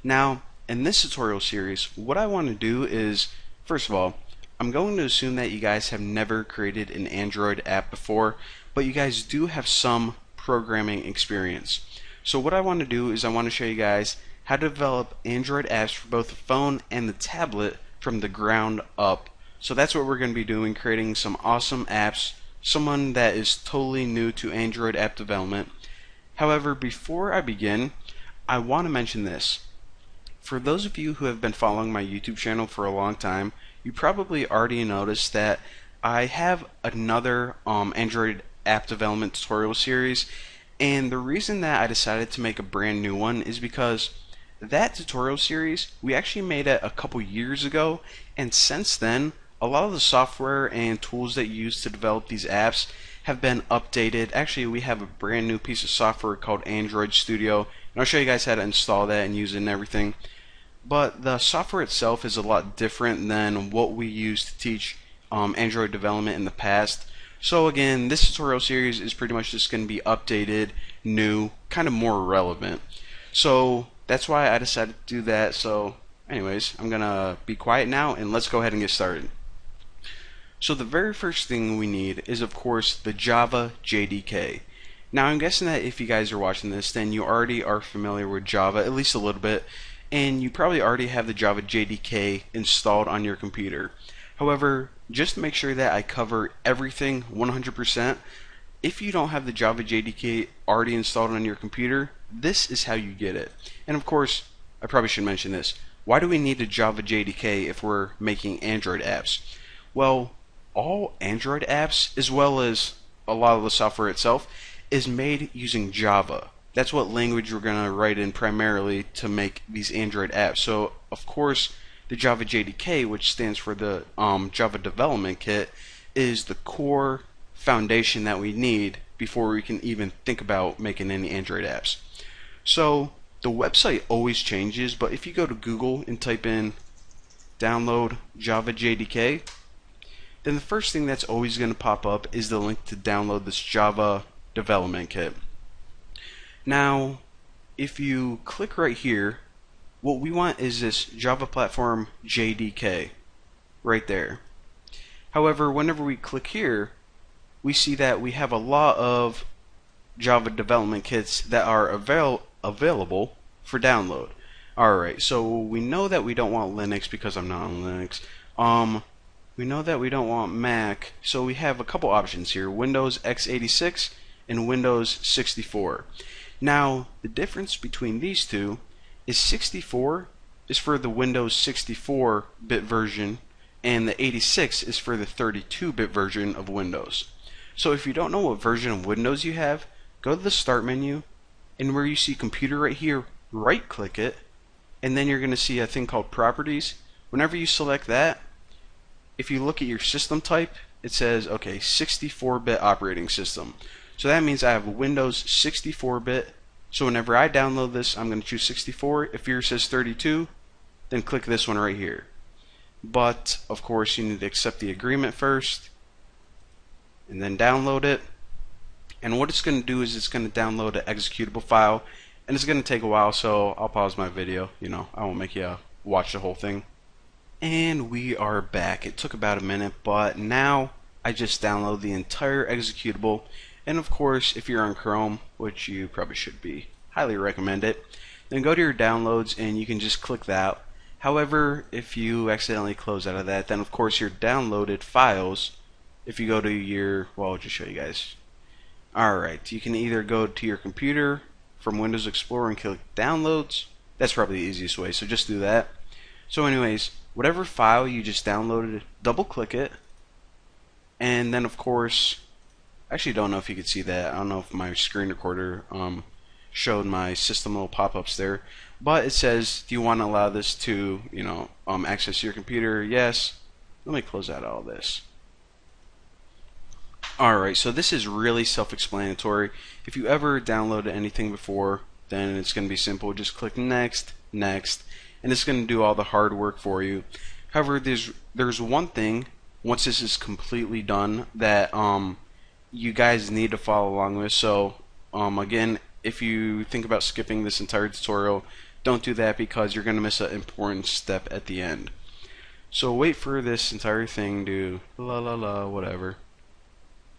Now, in this tutorial series, what I want to do is, first of all, I'm going to assume that you guys have never created an Android app before, but you guys do have some programming experience. So what I want to do is I want to show you guys how to develop Android apps for both the phone and the tablet from the ground up. So that's what we're going to be doing, creating some awesome apps, someone that is totally new to Android app development. However, before I begin, I want to mention this. For those of you who have been following my YouTube channel for a long time, you probably already noticed that I have another Android app development tutorial series, and the reason that I decided to make a brand new one is because that tutorial series, we actually made it a couple years ago, and since then, a lot of the software and tools that you use to develop these apps have been updated. Actually, we have a brand new piece of software called Android Studio, and I'll show you guys how to install that and use it and everything. But the software itself is a lot different than what we used to teach Android development in the past. So again, this tutorial series is pretty much just going to be updated, new, kind of more relevant. So that's why I decided to do that. So anyways, I'm going to be quiet now and let's go ahead and get started. So the very first thing we need is, of course, the Java JDK. Now I'm guessing that if you guys are watching this, then you already are familiar with Java, at least a little bit, and you probably already have the Java JDK installed on your computer. However, just to make sure that I cover everything 100%, if you don't have the Java JDK already installed on your computer, this is how you get it. And of course, I probably should mention this. Why do we need a Java JDK if we're making Android apps? Well, all Android apps, as well as a lot of the software itself, is made using Java. That's what language we're going to write in primarily to make these Android apps. So, of course, the Java JDK, which stands for the Java Development Kit, is the core foundation that we need before we can even think about making any Android apps. So, the website always changes, but if you go to Google and type in download Java JDK, then the first thing that's always going to pop up is the link to download this Java Development Kit. Now, if you click right here, what we want is this Java Platform JDK right there. However, whenever we click here, we see that we have a lot of Java development kits that are available for download. Alright, so we know that we don't want Linux because I'm not on Linux. We know that we don't want Mac, so we have a couple options here, Windows x86 and Windows 64. Now, the difference between these two is 64 is for the Windows 64-bit version, and the 86 is for the 32-bit version of Windows. So if you don't know what version of Windows you have, go to the Start menu, and where you see Computer right here, right-click it, and then you're going to see a thing called Properties. Whenever you select that, if you look at your system type, it says, okay, 64-bit operating system. So that means I have Windows 64-bit. So whenever I download this, I'm going to choose 64. If yours says 32, then click this one right here. But, of course, you need to accept the agreement first, and then download it. And what it's going to do is it's going to download an executable file, and it's going to take a while, so I'll pause my video. I won't make you watch the whole thing. And we are back. It took about a minute, but now I just download the entire executable. And of course, if you're on Chrome, which you probably should be, highly recommend it, then go to your downloads and you can just click that. However, if you accidentally close out of that, then of course your downloaded files, if you go to your, well, I'll just show you guys. Alright, you can either go to your computer from Windows Explorer and click Downloads. That's probably the easiest way, so just do that. So anyways, whatever file you just downloaded, double click it, and then of course, I actually don't know if you could see that. I don't know if my screen recorder showed my system little pop-ups there, but it says, do you want to allow this to access your computer? Yes. Let me close out all this. Alright, so this is really self-explanatory. If you ever downloaded anything before, then it's going to be simple. Just click next, next, and it's going to do all the hard work for you. However, there's one thing, once this is completely done, that you guys need to follow along with. So again, if you think about skipping this entire tutorial, don't do that because you're going to miss an important step at the end. So wait for this entire thing to la la la whatever.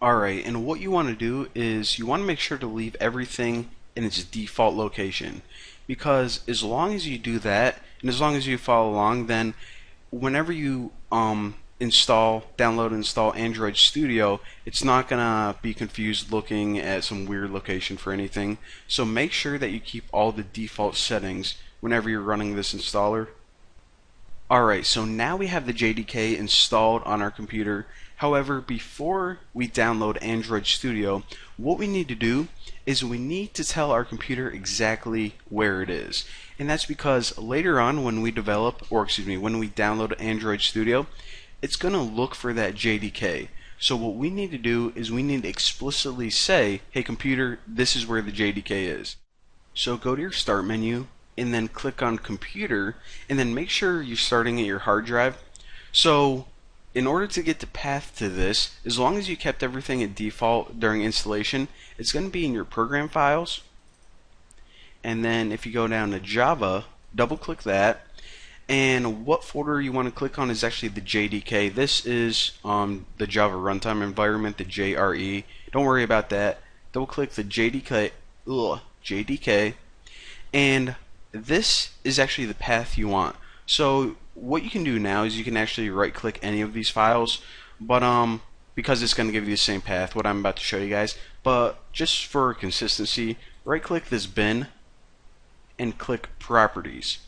Alright, and what you want to do is you want to make sure to leave everything in its default location, because as long as you do that and as long as you follow along, then whenever you download and install Android Studio, it's not gonna be confused looking at some weird location for anything. So make sure that you keep all the default settings whenever you're running this installer. Alright, so now we have the JDK installed on our computer. However, before we download Android Studio, what we need to do is we need to tell our computer exactly where it is. And that's because later on when we when we download Android Studio, it's going to look for that JDK. So what we need to do is we need to explicitly say, hey computer, this is where the JDK is. So go to your start menu and then click on computer, and then make sure you're starting at your hard drive. So in order to get the path to this, as long as you kept everything at default during installation, it's going to be in your program files. And then if you go down to Java, double click that, and what folder you want to click on is actually the JDK. This is the Java runtime environment, the JRE. Don't worry about that. Double click the JDK, and this is actually the path you want. So what you can do now is you can actually right click any of these files, but because it's going to give you the same path, what I'm about to show you guys, but just for consistency, right click this bin and click properties.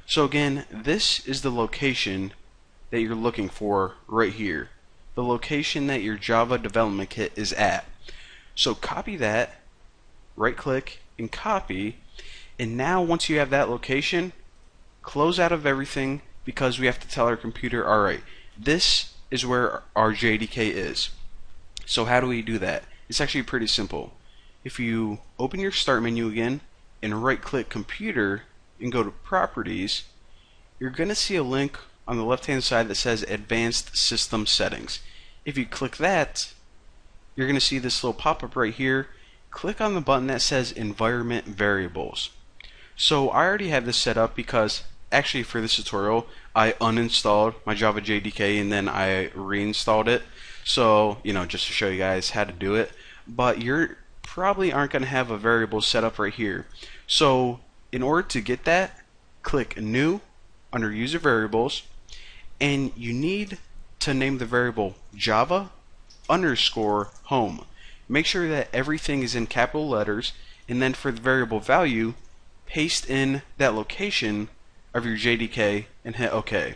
So again, this is the location that you're looking for right here, the location that your Java development kit is at. So copy that, right click and copy, and now once you have that location, close out of everything, because we have to tell our computer, alright, this is where our JDK is. So how do we do that? It's actually pretty simple. If you open your start menu again and right click computer and go to properties, you're going to see a link on the left hand side that says advanced system settings. If you click that, you're going to see this little pop-up right here. Click on the button that says environment variables. So I already have this set up because actually for this tutorial I uninstalled my Java JDK and then I reinstalled it, so just to show you guys how to do it. But you're probably aren't going to have a variable set up right here. So in order to get that, click new under user variables, and you need to name the variable Java underscore home. Make sure that everything is in capital letters, and then for the variable value, paste in that location of your JDK and hit OK.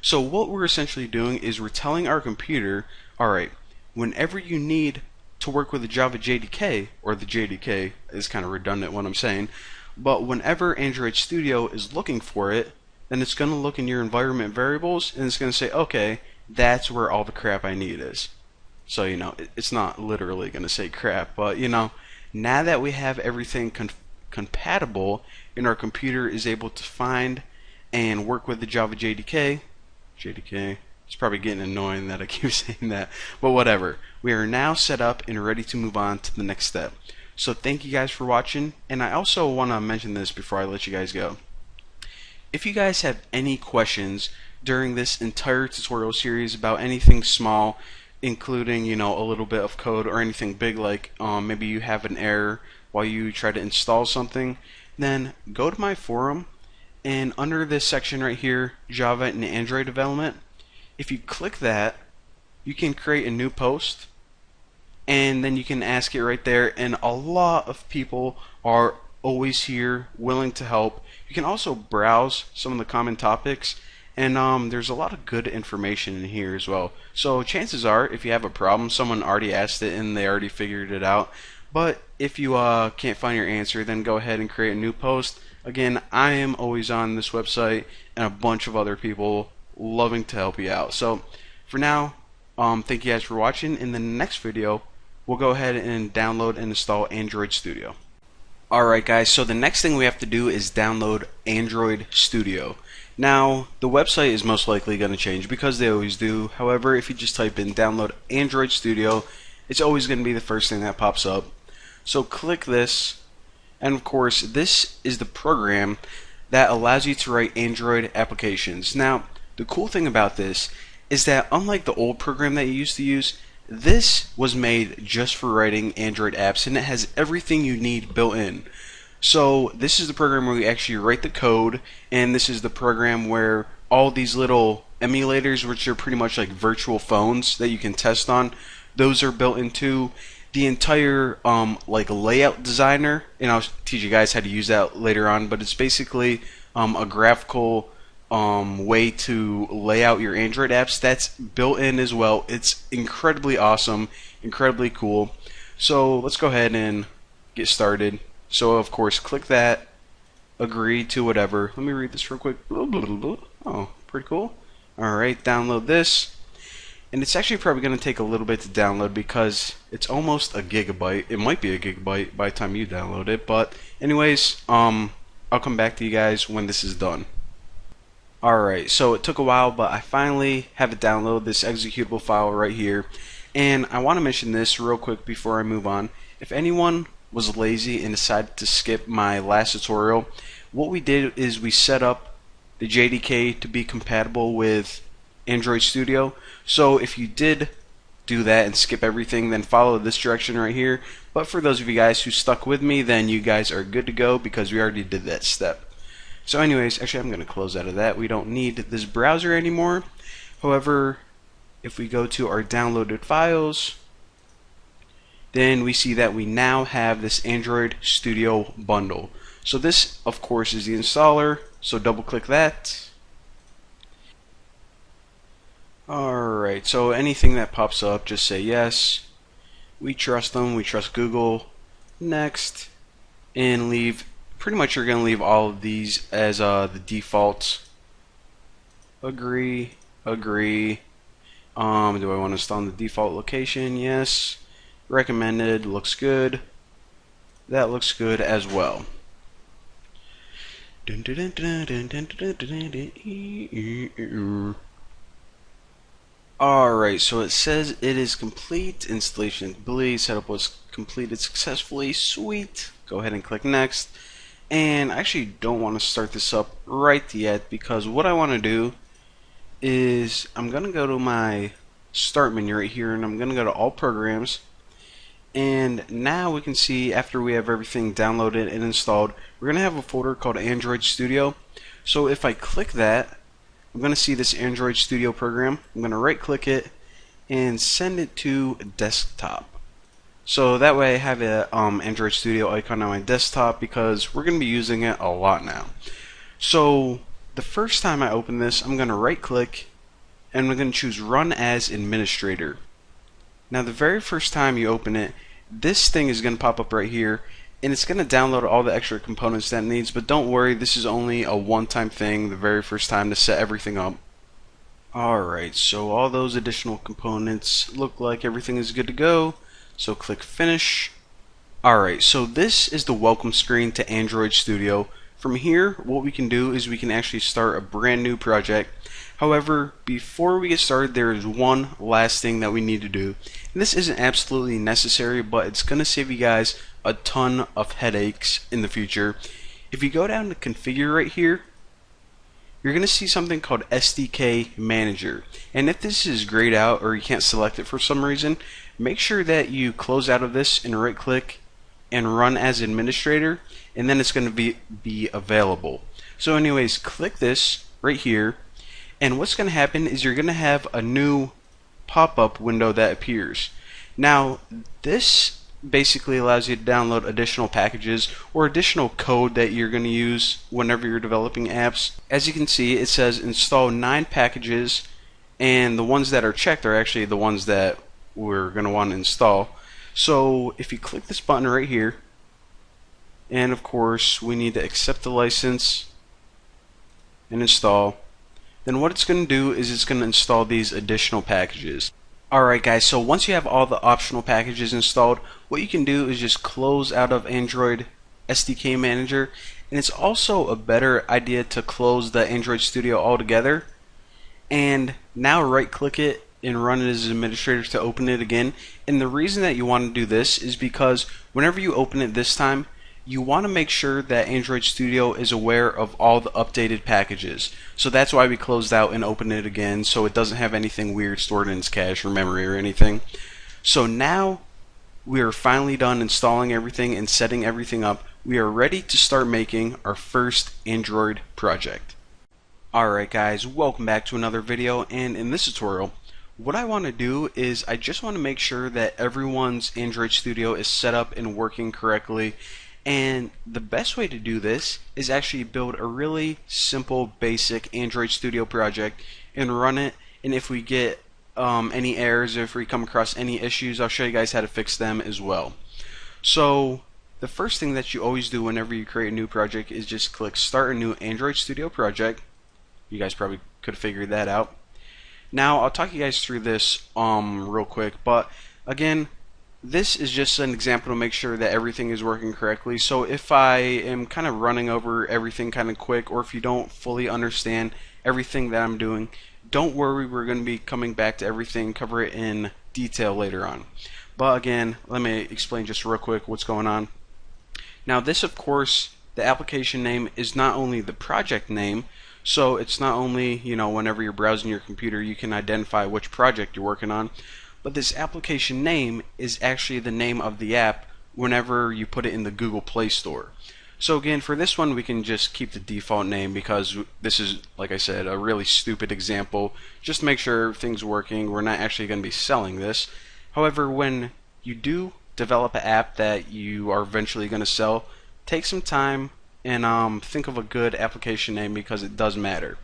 So what we're essentially doing is we're telling our computer, alright, whenever you need to work with the Java JDK, or the JDK is kind of redundant what I'm saying, but whenever Android Studio is looking for it, then it's going to look in your environment variables and it's going to say, okay, that's where all the crap I need is. So it's not literally going to say crap, but now that we have everything compatible and our computer is able to find and work with the Java JDK, it's probably getting annoying that I keep saying that, but whatever. We are now set up and ready to move on to the next step. So thank you guys for watching, and I also want to mention this before I let you guys go. If you guys have any questions during this entire tutorial series about anything small, including a little bit of code, or anything big like maybe you have an error while you try to install something, then go to my forum, and under this section right here, Java and Android development, if you click that, you can create a new post, and then you can ask it right there, and a lot of people are always here willing to help. You can also browse some of the common topics, and there's a lot of good information in here as well. So chances are, if you have a problem, someone already asked it and they already figured it out. But if you can't find your answer, then go ahead and create a new post. Again, I am always on this website, and a bunch of other people loving to help you out. So for now, thank you guys for watching. In the next video, we'll go ahead and download and install Android Studio. Alright guys, so the next thing we have to do is download Android Studio. Now, the website is most likely going to change because they always do. However, if you just type in download Android Studio, it's always going to be the first thing that pops up. So click this, And of course, this is the program that allows you to write Android applications. Now, the cool thing about this is that unlike the old program that you used to use, this was made just for writing Android apps and it has everything you need built in. So this is the program where we actually write the code, and this is the program where all these little emulators, which are pretty much like virtual phones that you can test on, those are built into the entire like layout designer, and I'll teach you guys how to use that later on. But it's basically a graphical way to lay out your Android apps that's built in as well. It's incredibly awesome, incredibly cool. So let's go ahead and get started. So of course, click that, agree to whatever. Let me read this real quick. Oh, pretty cool. Alright, download this. And it's actually probably going to take a little bit to download because it's almost a gigabyte. It might be a gigabyte by the time you download it. But anyways, I'll come back to you guys when this is done. Alright, so it took a while, but I finally have it download this executable file right here. And I want to mention this real quick before I move on. If anyone was lazy and decided to skip my last tutorial, what we did is we set up the JDK to be compatible with Android Studio. So if you did do that and skip everything, then follow this direction right here. But for those of you guys who stuck with me, then you guys are good to go because we already did that step. So anyways, actually I'm going to close out of that. We don't need this browser anymore. However, if we go to our downloaded files, then we see that we now have this Android Studio bundle. So this, of course, is the installer. So double click that. Alright, so anything that pops up, just say yes. We trust them, we trust Google. Next. And leave, pretty much you're going to leave all of these as the defaults. Agree, agree. Do I want to install in the default location? Yes. Recommended, looks good. That looks good as well. Alright, so it says it is complete. Installation complete. Setup was completed successfully. Sweet. Go ahead and click next. And I actually don't want to start this up right yet because what I want to do is I'm going to go to my start menu right here and I'm going to go to all programs. And now we can see after we have everything downloaded and installed, we're going to have a folder called Android Studio. So if I click that, I'm going to see this Android Studio program. I'm going to right click it and send it to desktop. So that way I have a Android Studio icon on my desktop because we're going to be using it a lot now. So the first time I open this, I'm going to right click and we're going to choose Run as Administrator. Now the very first time you open it, this thing is going to pop up right here and it's going to download all the extra components that it needs, but don't worry, this is only a one-time thing the very first time to set everything up. Alright, so all those additional components look like everything is good to go, so click Finish. Alright, so this is the welcome screen to Android Studio. From here, what we can do is we can actually start a brand new project. However, before we get started, there is one last thing that we need to do. And this isn't absolutely necessary, but it's going to save you guys a ton of headaches in the future. If you go down to Configure right here, you're going to see something called SDK Manager. And if this is grayed out or you can't select it for some reason, make sure that you close out of this and right click and Run as Administrator, and then it's going to be available. So anyways, click this right here. And what's going to happen is you're going to have a new pop-up window that appears. Now, this basically allows you to download additional packages or additional code that you're going to use whenever you're developing apps. As you can see, it says install 9 packages, and the ones that are checked are actually the ones that we're going to want to install. So if you click this button right here, and of course we need to accept the license and install, then what it's going to do is it's going to install these additional packages. Alright guys, so once you have all the optional packages installed, what you can do is just close out of Android SDK Manager, and it's also a better idea to close the Android Studio altogether, and now right click it and run it as administrator to open it again. And the reason that you want to do this is because whenever you open it this time, you want to make sure that Android Studio is aware of all the updated packages. So that's why we closed out and opened it again, so it doesn't have anything weird stored in its cache or memory or anything. So now we are finally done installing everything and setting everything up. We are ready to start making our first Android project. Alright guys, welcome back to another video, and in this tutorial what I want to do is I just want to make sure that everyone's Android Studio is set up and working correctly. And the best way to do this is actually build a really simple basic Android Studio project and run it, and if we get any errors, if we come across any issues, I'll show you guys how to fix them as well. So the first thing that you always do whenever you create a new project is just click Start a New Android Studio Project. You guys probably could have figured that out. Now I'll talk you guys through this real quick, but again, this is just an example to make sure that everything is working correctly. So if I am kind of running over everything kind of quick, or if you don't fully understand everything that I'm doing, don't worry, we're going to be coming back to everything, cover it in detail later on. But again, let me explain just real quick what's going on. Now this, of course, the application name is not only the project name, so it's not only, whenever you're browsing your computer you can identify which project you're working on, but this application name is actually the name of the app whenever you put it in the Google Play Store. So again, for this one we can just keep the default name because this is, like I said, a really stupid example. Just to make sure everything's working, we're not actually going to be selling this. However, when you do develop an app that you are eventually going to sell, take some time and think of a good application name because it does matter.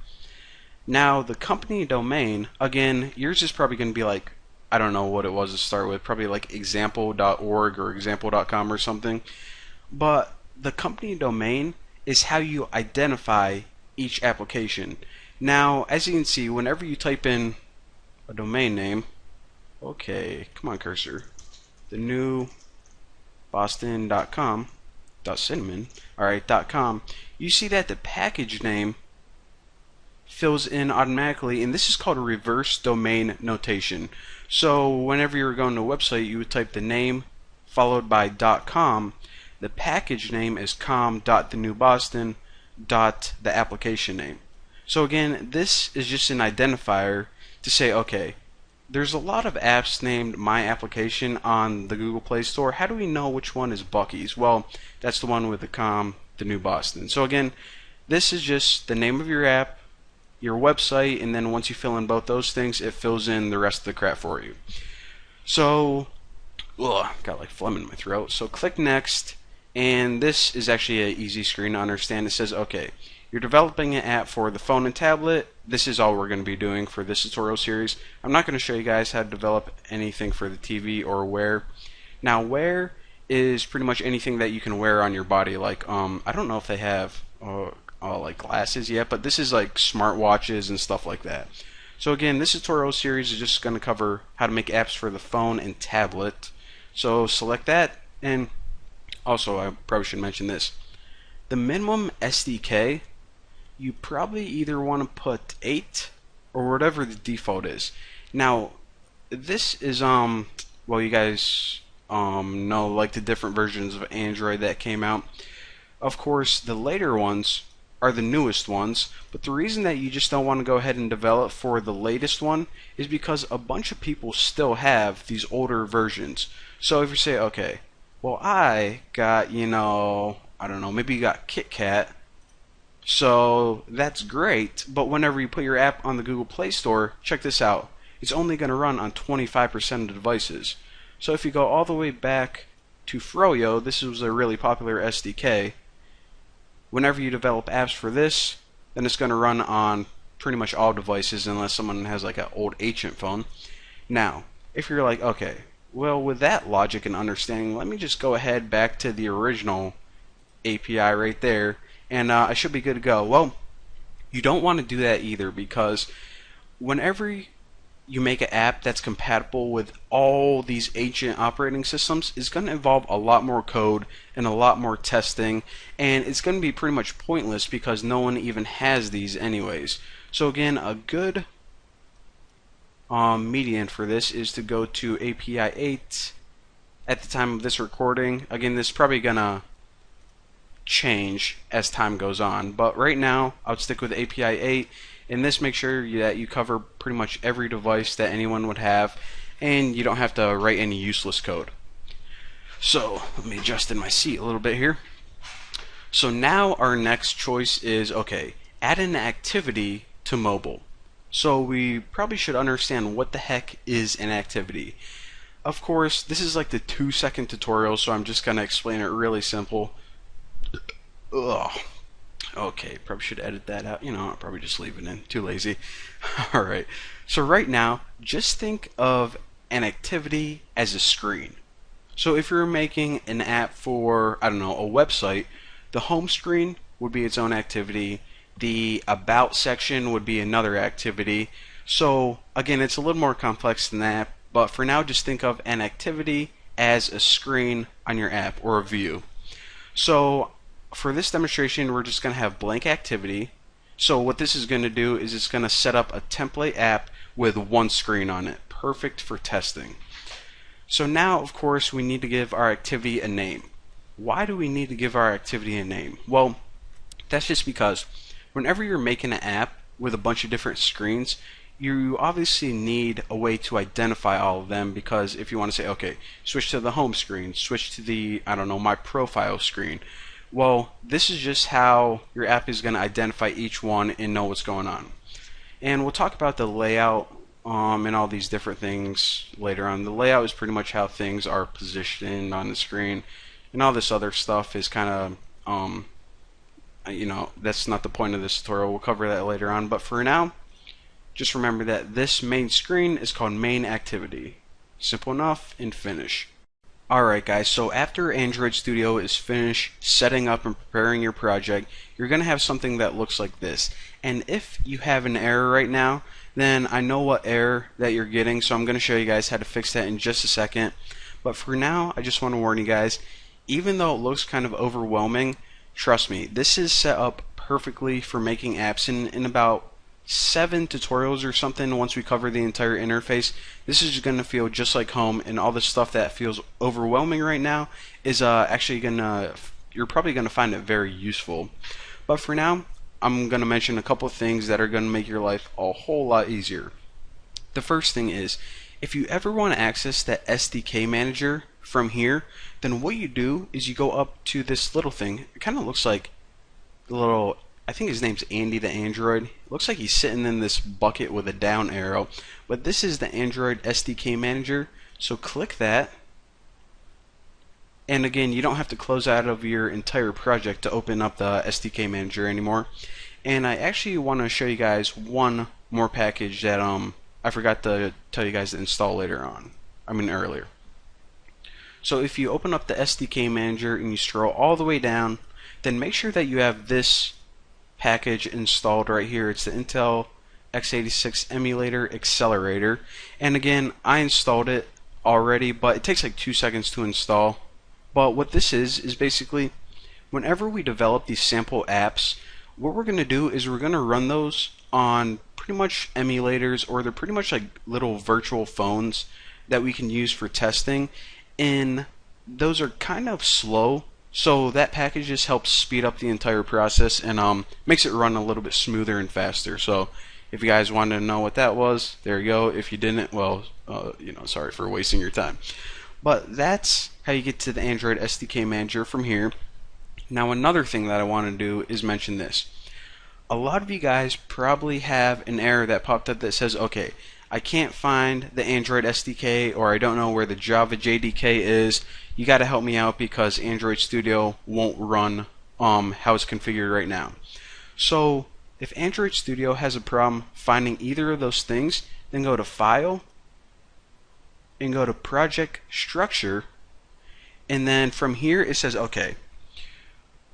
Now the company domain, again, yours is probably going to be like, I don't know what it was to start with, probably like example.org or example.com or something. But the company domain is how you identify each application. Now as you can see, whenever you type in a domain name, okay, come on cursor, the new Boston.com .cinnamon, alright, .com, you see that the package name fills in automatically, and this is called a reverse domain notation. So whenever you're going to a website, you would type the name followed by .com. The package name is com.thenewboston. The application name. So again, this is just an identifier to say, okay, there's a lot of apps named My Application on the Google Play Store. How do we know which one is Bucky's? Well, that's the one with the New Boston. So again, this is just the name of your app, your website, and then once you fill in both those things, it fills in the rest of the crap for you. So, got like phlegm in my throat. So click Next, and this is actually an easy screen to understand. It says, okay, you're developing an app for the phone and tablet. This is all we're going to be doing for this tutorial series. I'm not going to show you guys how to develop anything for the TV or wear. Now wear is pretty much anything that you can wear on your body. Like I don't know if they have like glasses yet, but this is like smartwatches and stuff like that. So again, this tutorial series is just going to cover how to make apps for the phone and tablet. So select that, and also I probably should mention this. The minimum SDK, you probably either want to put 8 or whatever the default is. Now this is well, you guys know like the different versions of Android that came out. Of course the later ones are the newest ones, but the reason that you just don't want to go ahead and develop for the latest one is because a bunch of people still have these older versions. So if you say, okay, well I got, I don't know, maybe you got KitKat, so that's great, but whenever you put your app on the Google Play Store, check this out, it's only going to run on 25% of the devices. So if you go all the way back to Froyo, this was a really popular SDK. Whenever you develop apps for this, then it's going to run on pretty much all devices unless someone has like an old ancient phone. Now, if you're like, okay, well with that logic and understanding, let me just go ahead back to the original API right there, and I should be good to go. Well, you don't want to do that either, because whenever you make an app that's compatible with all these ancient operating systems, it's going to involve a lot more code and a lot more testing, and it's going to be pretty much pointless because no one even has these anyways. So again, a good median for this is to go to API 8 at the time of this recording. Again, this is probably gonna change as time goes on. But right now, I would stick with API 8, and this makes sure that you cover pretty much every device that anyone would have, and you don't have to write any useless code. So let me adjust in my seat a little bit here. So now our next choice is, okay, add an activity to mobile. So we probably should understand what the heck is an activity. Of course, this is like the 2-second tutorial, so I'm just going to explain it really simple. Ugh. Okay, probably should edit that out. I'll probably just leave it in. Too lazy. Alright, so right now, just think of an activity as a screen. So if you're making an app for, I don't know, a website, the home screen would be its own activity. The About section would be another activity. So again, it's a little more complex than that, but for now, just think of an activity as a screen on your app or a view. So for this demonstration, we're just going to have blank activity. So what this is going to do is it's going to set up a template app with one screen on it. Perfect for testing. So now, of course, we need to give our activity a name. Why do we need to give our activity a name? Well, that's just because whenever you're making an app with a bunch of different screens, you obviously need a way to identify all of them, because if you want to say, okay, switch to the home screen, switch to the, I don't know, my profile screen, well, this is just how your app is going to identify each one and know what's going on. And we'll talk about the layout and all these different things later on. The layout is pretty much how things are positioned on the screen, and all this other stuff is kind of, that's not the point of this tutorial. We'll cover that later on, but for now, just remember that this main screen is called main activity. Simple enough, and finish. Alright guys, so after Android Studio is finished setting up and preparing your project, you're going to have something that looks like this. And if you have an error right now, then I know what error that you're getting, so I'm going to show you guys how to fix that in just a second. But for now, I just want to warn you guys, even though it looks kind of overwhelming, trust me, this is set up perfectly for making apps in about 7 tutorials or something. Once we cover the entire interface, this is going to feel just like home, and all the stuff that feels overwhelming right now is actually you're probably going to find it very useful. But for now, I'm going to mention a couple of things that are going to make your life a whole lot easier. The first thing is, if you ever want to access that SDK manager from here, then what you do is you go up to this little thing. It kind of looks like the little, I think his name's Andy the Android. It looks like he's sitting in this bucket with a down arrow, but this is the Android SDK manager. So click that, and again, you don't have to close out of your entire project to open up the SDK manager anymore. And I actually want to show you guys one more package that I forgot to tell you guys to install later on. Earlier. So if you open up the SDK manager and you scroll all the way down, then make sure that you have this package installed right here. It's the Intel x86 Emulator Accelerator. And again, I installed it already, but it takes like 2 seconds to install. But what this is basically, whenever we develop these sample apps, what we're going to do is we're going to run those on pretty much emulators, or they're pretty much like little virtual phones that we can use for testing. And those are kind of slow, so that package just helps speed up the entire process and makes it run a little bit smoother and faster. So if you guys wanted to know what that was, there you go. If you didn't, well, sorry for wasting your time. But that's how you get to the Android SDK manager from here. Now another thing that I want to do is mention this. A lot of you guys probably have an error that popped up that says, okay, I can't find the Android SDK, or I don't know where the Java JDK is. You got to help me out because Android Studio won't run how it's configured right now. So if Android Studio has a problem finding either of those things, then go to File and go to Project Structure, and then from here it says, okay,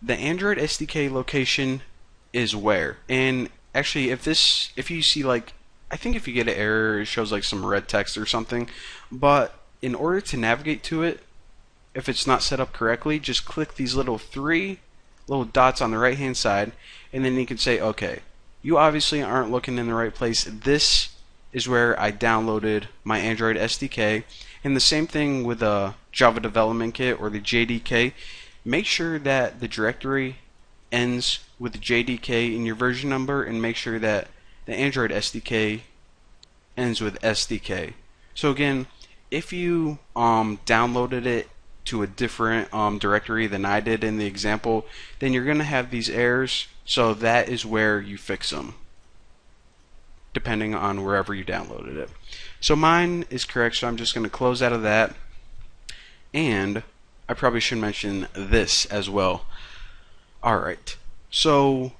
the Android SDK location is where. And actually, if you see, like, I think if you get an error, it shows like some red text or something. But in order to navigate to it, if it's not set up correctly, just click these three little dots on the right hand side, and then you can say, okay, you obviously aren't looking in the right place. This is where I downloaded my Android SDK. And the same thing with a Java Development Kit or the JDK. make sure that the directory ends with JDK in your version number, and make sure that the Android SDK ends with SDK. So again, if you downloaded it to a different directory than I did in the example, then you're going to have these errors. So that is where you fix them, depending on wherever you downloaded it. So mine is correct, so I'm just going to close out of that. And I probably should mention this as well. Alright, so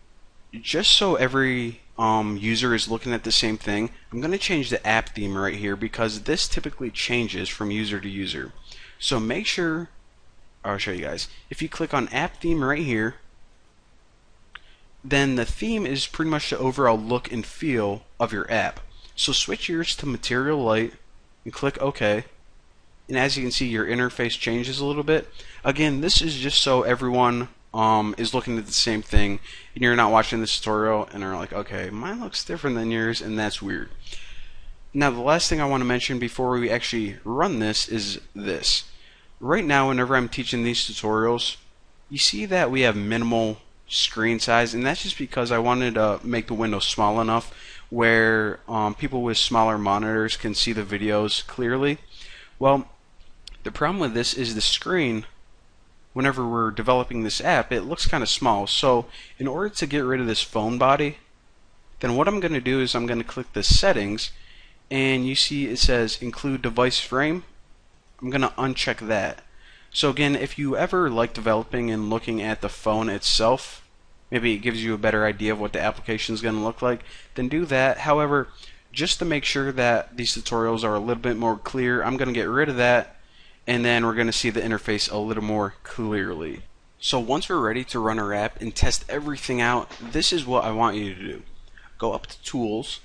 just so every user is looking at the same thing, I'm going to change the app theme right here, because this typically changes from user to user. So make sure, I'll show you guys, if you click on app theme right here, then the theme is pretty much the overall look and feel of your app. So switch yours to Material Light and click OK. And as you can see, your interface changes a little bit. Again, this is just so everyone is looking at the same thing, and you're not watching this tutorial and are like, okay, mine looks different than yours, and that's weird. Now, the last thing I want to mention before we actually run this is this. Right now, whenever I'm teaching these tutorials, you see that we have minimal screen size, and that's just because I wanted to make the window small enough where people with smaller monitors can see the videos clearly. Well, the problem with this is the screen, whenever we're developing this app, it looks kind of small. So in order to get rid of this phone body, then what I'm going to do is I'm going to click the settings, and you see it says include device frame. I'm going to uncheck that. So again, if you ever like developing and looking at the phone itself, maybe it gives you a better idea of what the application is going to look like, then do that. However, just to make sure that these tutorials are a little bit more clear, I'm going to get rid of that, and then we're going to see the interface a little more clearly. So once we're ready to run our app and test everything out, this is what I want you to do. Go up to Tools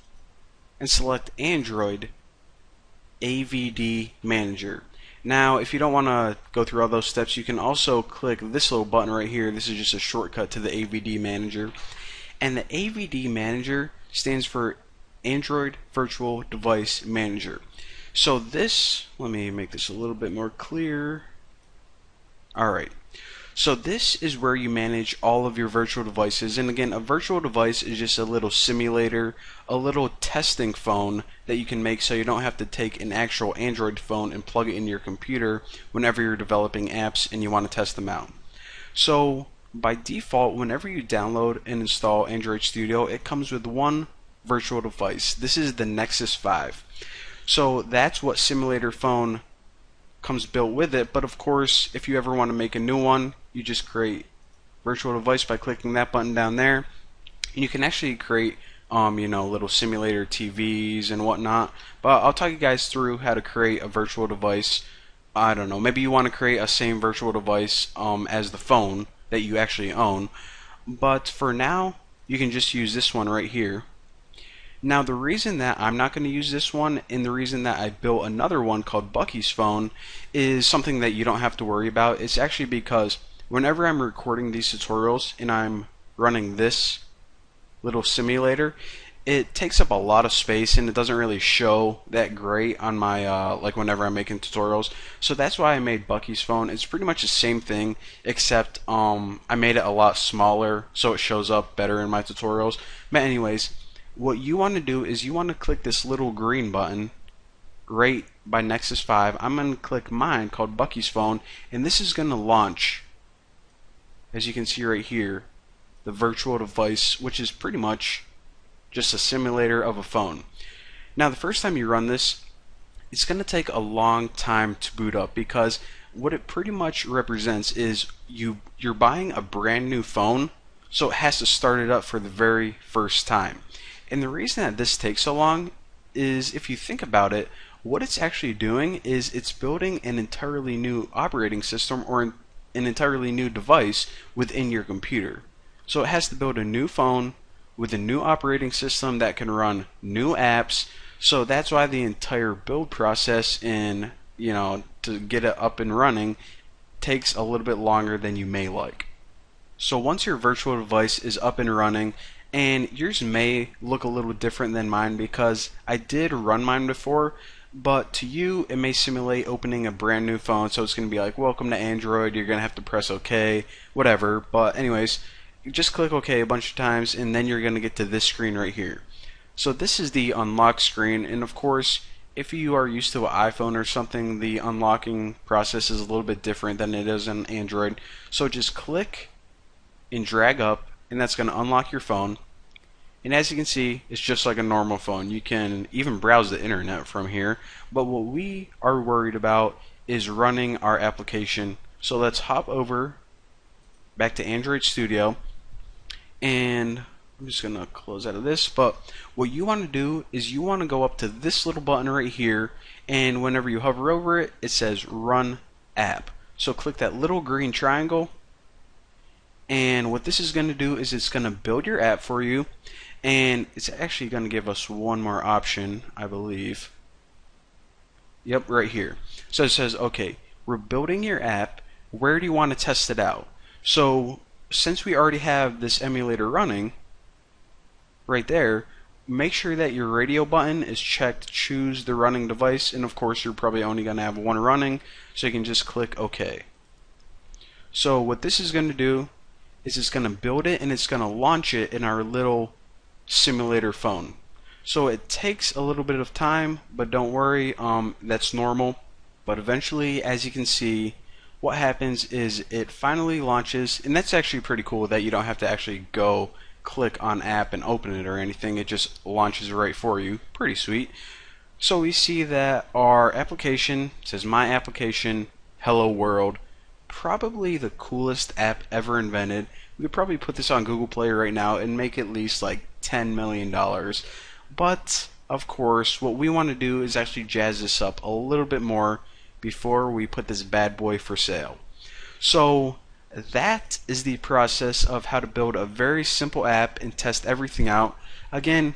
and select Android AVD Manager. Now, if you don't want to go through all those steps, you can also click this little button right here. This is just a shortcut to the AVD Manager. And the AVD Manager stands for Android Virtual Device Manager. So this, let me make this a little bit more clear. Alright, so this is where you manage all of your virtual devices. And again, a virtual device is just a little simulator, a little testing phone that you can make so you don't have to take an actual Android phone and plug it into your computer whenever you're developing apps and you want to test them out. So by default, whenever you download and install Android Studio, it comes with one virtual device. This is the Nexus 5. So that's what simulator phone comes built with it. But of course, if you ever want to make a new one, you just create virtual device by clicking that button down there, and you can actually create little simulator TVs and whatnot. But I'll talk you guys through how to create a virtual device. I don't know, maybe you want to create a same virtual device as the phone that you actually own, but for now you can just use this one right here. Now, the reason that I'm not going to use this one, and the reason that I built another one called Bucky's phone, is something that you don't have to worry about. It's actually because whenever I'm recording these tutorials and I'm running this little simulator, it takes up a lot of space and it doesn't really show that great on my like whenever I'm making tutorials. So that's why I made Bucky's phone. It's pretty much the same thing, except I made it a lot smaller so it shows up better in my tutorials. But anyways, what you want to do is you want to click this little green button right by Nexus 5. I'm going to click mine called Bucky's phone, and this is going to launch, as you can see right here, the virtual device, which is pretty much just a simulator of a phone. Now, the first time you run this, it's going to take a long time to boot up, because what it pretty much represents is you're buying a brand new phone, so it has to start it up for the very first time. And the reason that this takes so long is, if you think about it, what it's actually doing is it's building an entirely new operating system or an entirely new device within your computer. So it has to build a new phone with a new operating system that can run new apps. So that's why the entire build process and to get it up and running takes a little bit longer than you may like. So once your virtual device is up and running, and yours may look a little different than mine because I did run mine before, but to you it may simulate opening a brand new phone, so it's going to be like welcome to Android, you're going to have to press OK, whatever. But anyways, you just click OK a bunch of times and then you're going to get to this screen right here. So this is the unlock screen, and of course if you are used to an iPhone or something, the unlocking process is a little bit different than it is on Android. So just click and drag up, and that's going to unlock your phone. And as you can see, it's just like a normal phone. You can even browse the internet from here. But what we are worried about is running our application. So let's hop over back to Android Studio, and I'm just going to close out of this. But what you want to do is you want to go up to this little button right here, and whenever you hover over it, it says Run App. So click that little green triangle, and what this is going to do is it's going to build your app for you, and it's actually going to give us one more option, I believe. Yep, right here. So it says, okay, we're building your app. Where do you want to test it out? So since we already have this emulator running right there, make sure that your radio button is checked, choose the running device, and of course you're probably only going to have one running, so you can just click OK. So what this is going to do is it's going to build it and it's going to launch it in our little simulator phone. So it takes a little bit of time, but don't worry, that's normal. But eventually, as you can see, what happens is it finally launches, and that's actually pretty cool that you don't have to actually go click on app and open it or anything. It just launches right for you. Pretty sweet. So we see that our application says My Application Hello World. Probably the coolest app ever invented. We could probably put this on Google Play right now and make at least like $10 million. But of course, what we want to do is actually jazz this up a little bit more before we put this bad boy for sale. So that is the process of how to build a very simple app and test everything out. Again,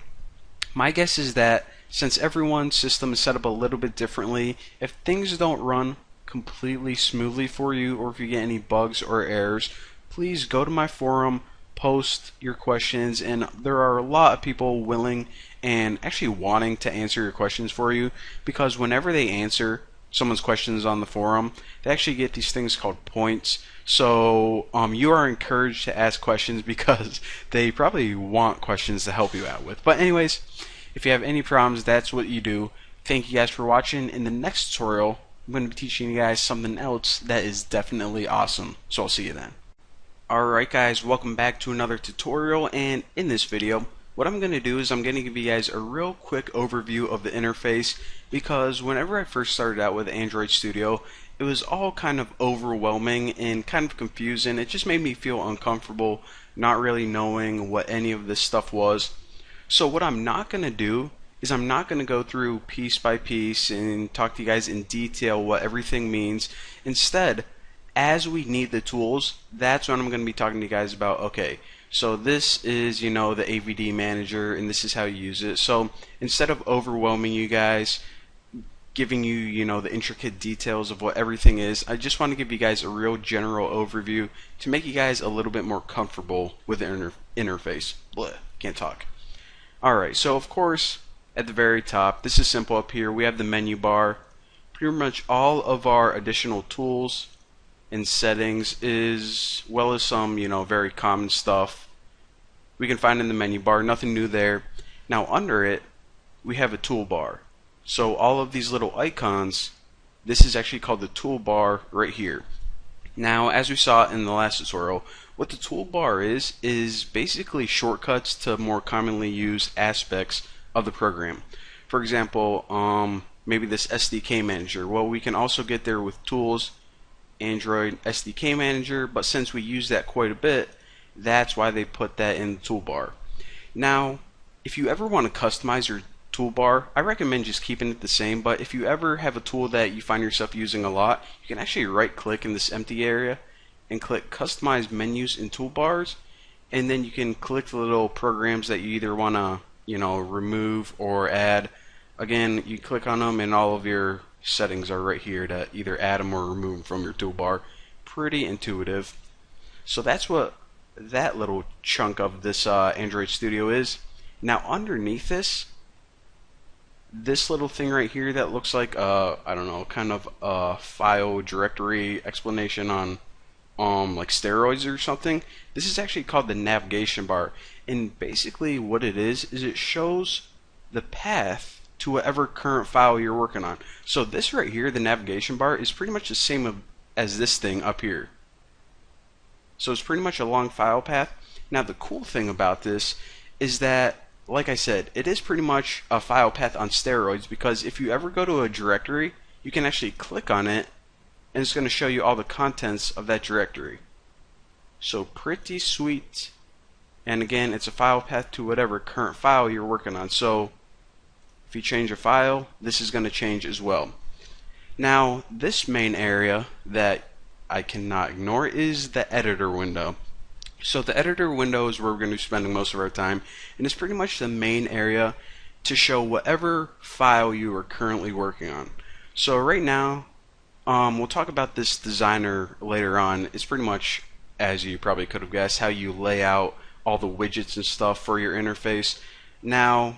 my guess is that since everyone's system is set up a little bit differently, if things don't run completely smoothly for you, or if you get any bugs or errors, please go to my forum, post your questions, and there are a lot of people willing and actually wanting to answer your questions for you, because whenever they answer someone's questions on the forum, they actually get these things called points. So you are encouraged to ask questions because they probably want questions to help you out with. But anyways, if you have any problems, that's what you do. Thank you guys for watching. In the next tutorial, I'm going to be teaching you guys something else that is definitely awesome. So I'll see you then. Alright guys, welcome back to another tutorial, and in this video what I'm going to do is I'm going to give you guys a real quick overview of the interface, because whenever I first started out with Android Studio, it was all kind of overwhelming and kind of confusing. It just made me feel uncomfortable not really knowing what any of this stuff was. So what I'm not going to do is I'm not going to go through piece by piece and talk to you guys in detail what everything means. Instead, as we need the tools, that's when I'm going to be talking to you guys about, okay, so this is, the AVD manager and this is how you use it. So instead of overwhelming you guys, giving you, the intricate details of what everything is, I just want to give you guys a real general overview to make you guys a little bit more comfortable with the interface. Blech, can't talk. Alright, so of course, at the very top, this is simple up here. We have the menu bar. Pretty much all of our additional tools and settings, as well as some, very common stuff we can find in the menu bar. Nothing new there. Now under it, we have a toolbar. So all of these little icons, this is actually called the toolbar right here. Now, as we saw in the last tutorial, what the toolbar is basically shortcuts to more commonly used aspects of the program. For example, maybe this SDK manager. Well, we can also get there with tools, Android SDK manager, but since we use that quite a bit, that's why they put that in the toolbar. Now, if you ever want to customize your toolbar, I recommend just keeping it the same, but if you ever have a tool that you find yourself using a lot, you can actually right click in this empty area and click customize menus and toolbars, and then you can click the little programs that you either want to remove or add. Again, you click on them and all of your settings are right here to either add them or remove them from your toolbar. Pretty intuitive. So that's what that little chunk of this Android Studio is. Now underneath this, this little thing right here that looks like I don't know, kind of a file directory explanation on like steroids or something. This is actually called the navigation bar, and basically what it is it shows the path to whatever current file you're working on. So this right here, the navigation bar, is pretty much the same as this thing up here. So it's pretty much a long file path. Now the cool thing about this is that, like I said, it is pretty much a file path on steroids, because if you ever go to a directory, you can actually click on it and it's going to show you all the contents of that directory. So pretty sweet. And again, it's a file path to whatever current file you're working on. So if you change a file, this is going to change as well. Now this main area that I cannot ignore is the editor window. So the editor window is where we're going to be spending most of our time, and it's pretty much the main area to show whatever file you are currently working on. So right now, we'll talk about this designer later on. It's pretty much, as you probably could have guessed, how you lay out all the widgets and stuff for your interface. Now,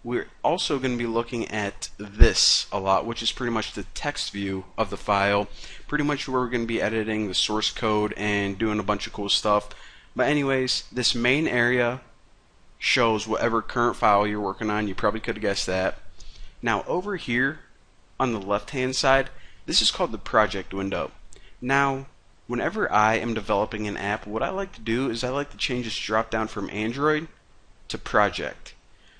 we're also going to be looking at this a lot, which is pretty much the text view of the file, pretty much where we're going to be editing the source code and doing a bunch of cool stuff. But anyways, this main area shows whatever current file you're working on. You probably could have guessed that. Now over here on the left hand side, this is called the project window. Now whenever I am developing an app, what I like to do is I like to change this drop down from Android to project.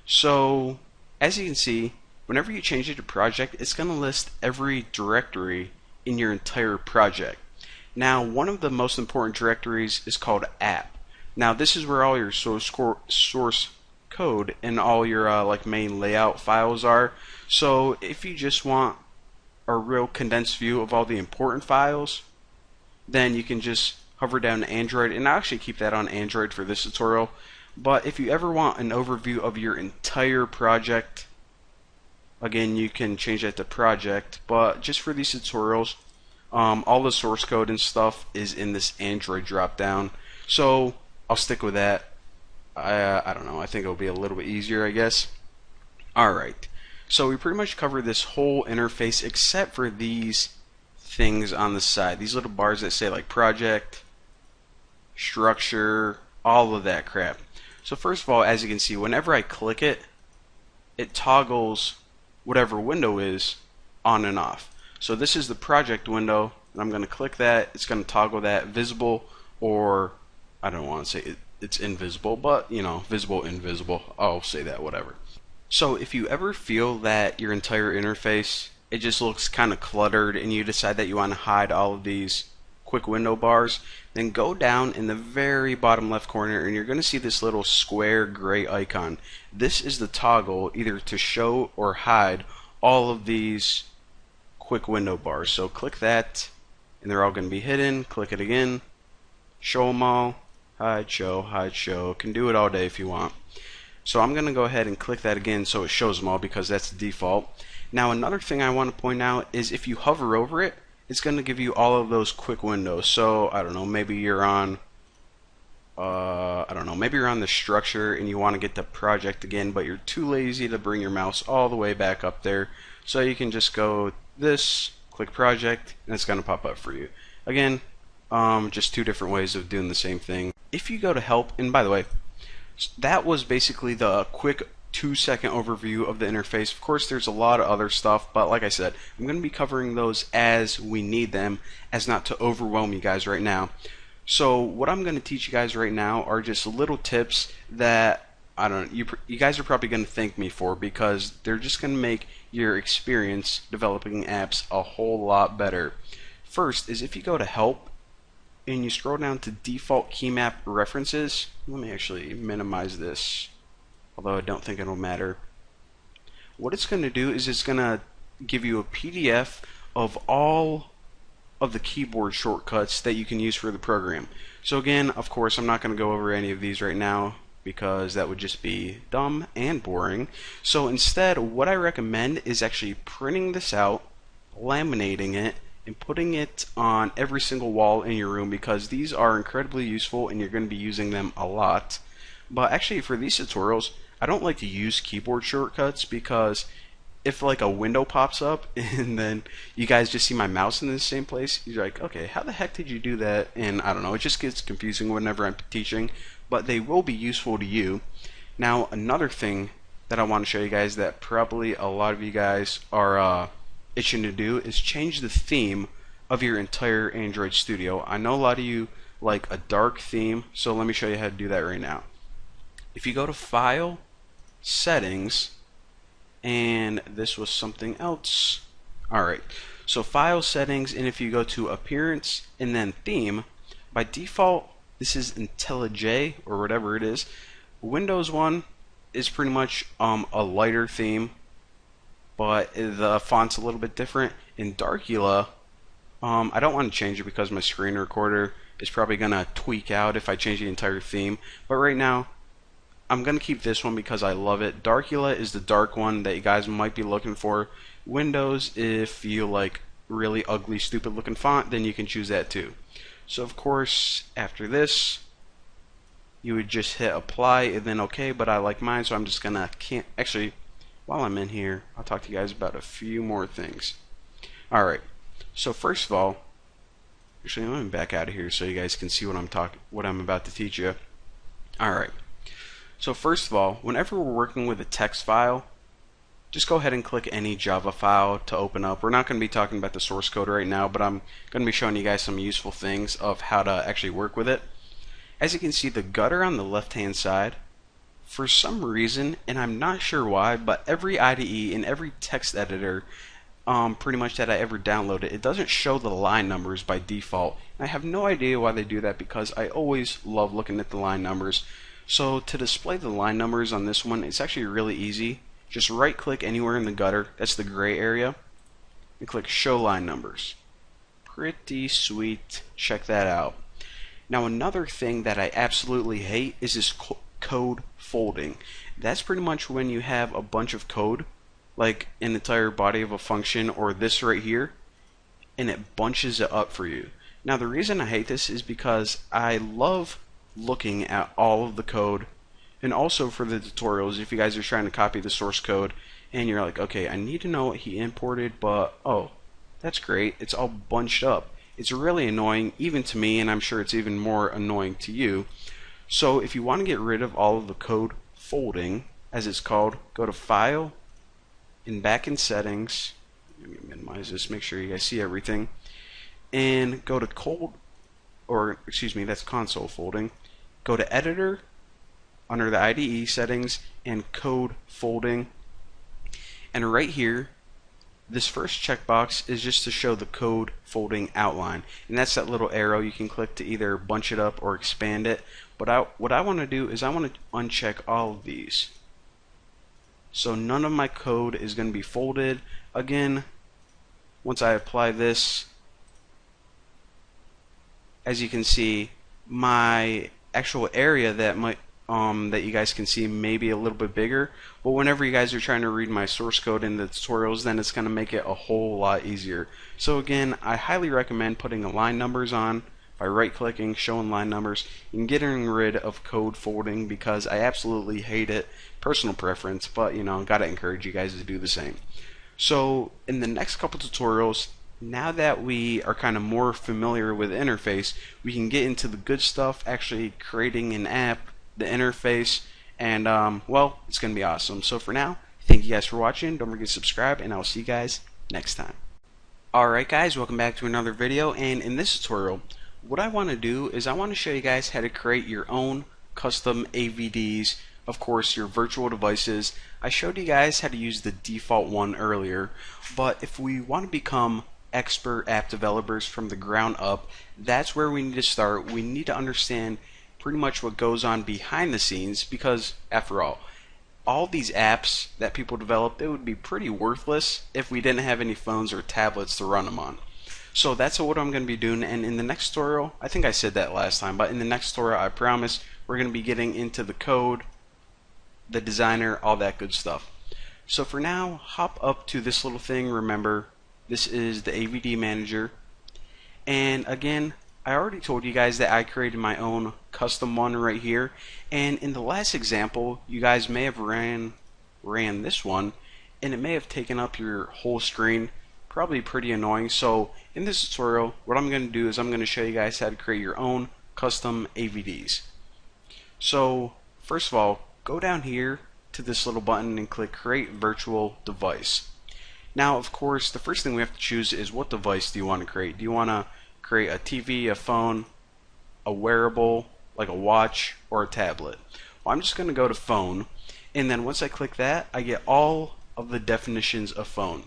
So as you can see, whenever you change it to project, it's going to list every directory in your entire project. Now one of the most important directories is called app. Now this is where all your source code and all your like main layout files are. So if you just want a real condensed view of all the important files, then you can just hover down to Android, and I'll actually keep that on Android for this tutorial. But if you ever want an overview of your entire project, again, you can change that to project. But just for these tutorials, all the source code and stuff is in this Android drop down. So I'll stick with that. I don't know, I think it'll be a little bit easier, I guess. Alright, so we pretty much covered this whole interface except for these things on the side. These little bars that say like project, structure, all of that crap. So first of all, as you can see, whenever I click it, it toggles whatever window is on and off. So this is the project window, and I'm going to click that. It's going to toggle that visible, or I don't want to say it's invisible, but you know, visible, invisible. I'll say that, whatever. So if you ever feel that your entire interface, it just looks kind of cluttered, and you decide that you want to hide all of these quick window bars, then go down in the very bottom left corner and you're going to see this little square gray icon. This is the toggle either to show or hide all of these quick window bars. So click that and they're all going to be hidden. Click it again, show them all, hide, show. Can do it all day if you want. So I'm going to go ahead and click that again so it shows them all, because that's the default. Now another thing I want to point out is if you hover over it, it's going to give you all of those quick windows. So I don't know, maybe you're on maybe you're on the structure and you want to get the project again, but you're too lazy to bring your mouse all the way back up there. So you can just go this, click project, and it's going to pop up for you. Again, just two different ways of doing the same thing. If you go to help, and by the way, that was basically the quick 2-second overview of the interface. Of course, there's a lot of other stuff, but like I said, I'm going to be covering those as we need them, as not to overwhelm you guys right now. So what I'm going to teach you guys right now are just little tips that you guys are probably going to thank me for, because they're just going to make your experience developing apps a whole lot better. First is if you go to help and you scroll down to default key map references. Let me actually minimize this, although I don't think it'll matter. What it's going to do is it's going to give you a PDF of all of the keyboard shortcuts that you can use for the program. So again, of course, I'm not going to go over any of these right now because that would just be dumb and boring. So instead, what I recommend is actually printing this out, laminating it, and putting it on every single wall in your room, because these are incredibly useful and you're going to be using them a lot. But actually, for these tutorials, I don't like to use keyboard shortcuts because if like a window pops up and then you guys just see my mouse in the same place, you're like, okay, how the heck did you do that? And I don't know, it just gets confusing whenever I'm teaching, but they will be useful to you. Now, another thing that I want to show you guys that probably a lot of you guys are itching to do is change the theme of your entire Android Studio. I know a lot of you like a dark theme, so let me show you how to do that right now. If you go to File, Settings, and this was something else. Alright, so File, Settings, and if you go to Appearance and then Theme, by default this is IntelliJ or whatever it is. Windows 1 is pretty much a lighter theme, but the font's a little bit different. In Darkula, I don't want to change it because my screen recorder is probably going to tweak out if I change the entire theme, but right now I'm going to keep this one because I love it. Darkula is the dark one that you guys might be looking for. Windows, if you like really ugly, stupid looking font, then you can choose that too. So of course, after this, you would just hit apply and then OK, but I like mine, so I'm just going to actually, while I'm in here, I'll talk to you guys about a few more things. Alright, so first of all, actually let me back out of here so you guys can see what I'm about to teach you. Alright. So first of all, whenever we're working with a text file, just go ahead and click any Java file to open up. We're not going to be talking about the source code right now, but I'm going to be showing you guys some useful things of how to actually work with it. As you can see, the gutter on the left hand side, for some reason, and I'm not sure why, but every IDE and every text editor pretty much that I ever downloaded, it doesn't show the line numbers by default. And I have no idea why they do that because I always love looking at the line numbers. So to display the line numbers on this one, it's actually really easy. Just right click anywhere in the gutter, that's the gray area, and click show line numbers. Pretty sweet, check that out. Now another thing that I absolutely hate is this code folding. That's pretty much when you have a bunch of code, like an entire body of a function or this right here, and it bunches it up for you. Now the reason I hate this is because I love looking at all of the code, and also for the tutorials, if you guys are trying to copy the source code and you're like, okay, I need to know what he imported, but oh, that's great, it's all bunched up. It's really annoying even to me, and I'm sure it's even more annoying to you. So if you want to get rid of all of the code folding, as it's called, go to File and back in Settings. Let me minimize this, make sure you guys see everything, and go to that's console folding. Go to Editor under the IDE settings and code folding, and right here this first checkbox is just to show the code folding outline, and that's that little arrow you can click to either bunch it up or expand it. But what I want to do is I want to uncheck all of these, so none of my code is going to be folded. Again, once I apply this, as you can see, my actual area that that you guys can see may be a little bit bigger, but whenever you guys are trying to read my source code in the tutorials, then it's going to make it a whole lot easier. So again, I highly recommend putting the line numbers on by right clicking, showing line numbers, and getting rid of code folding because I absolutely hate it. Personal preference, but you know, gotta encourage you guys to do the same. So in the next couple tutorials, now that we are kind of more familiar with the interface, we can get into the good stuff, actually creating an app, the interface, and well, it's going to be awesome. So for now, thank you guys for watching. Don't forget to subscribe, and I'll see you guys next time. Alright guys, welcome back to another video, and in this tutorial, what I want to do is I want to show you guys how to create your own custom AVDs, of course your virtual devices. I showed you guys how to use the default one earlier, but if we want to become expert app developers from the ground up, that's where we need to start. We need to understand pretty much what goes on behind the scenes, because after all these apps that people develop, they would be pretty worthless if we didn't have any phones or tablets to run them on. So that's what I'm going to be doing, and in the next tutorial, I think I said that last time, but in the next tutorial, I promise, we're going to be getting into the code, the designer, all that good stuff. So for now, hop up to this little thing. Remember, this is the AVD manager, and again, I already told you guys that I created my own custom one right here, and in the last example you guys may have ran this one, and it may have taken up your whole screen, probably pretty annoying. So in this tutorial what I'm going to do is I'm going to show you guys how to create your own custom AVDs. So first of all, go down here to this little button and click create virtual device. Now of course the first thing we have to choose is what device do you want to create. Do you want to create a TV, a phone, a wearable like a watch, or a tablet? Well, I'm just going to go to phone, and then once I click that I get all of the definitions of phone.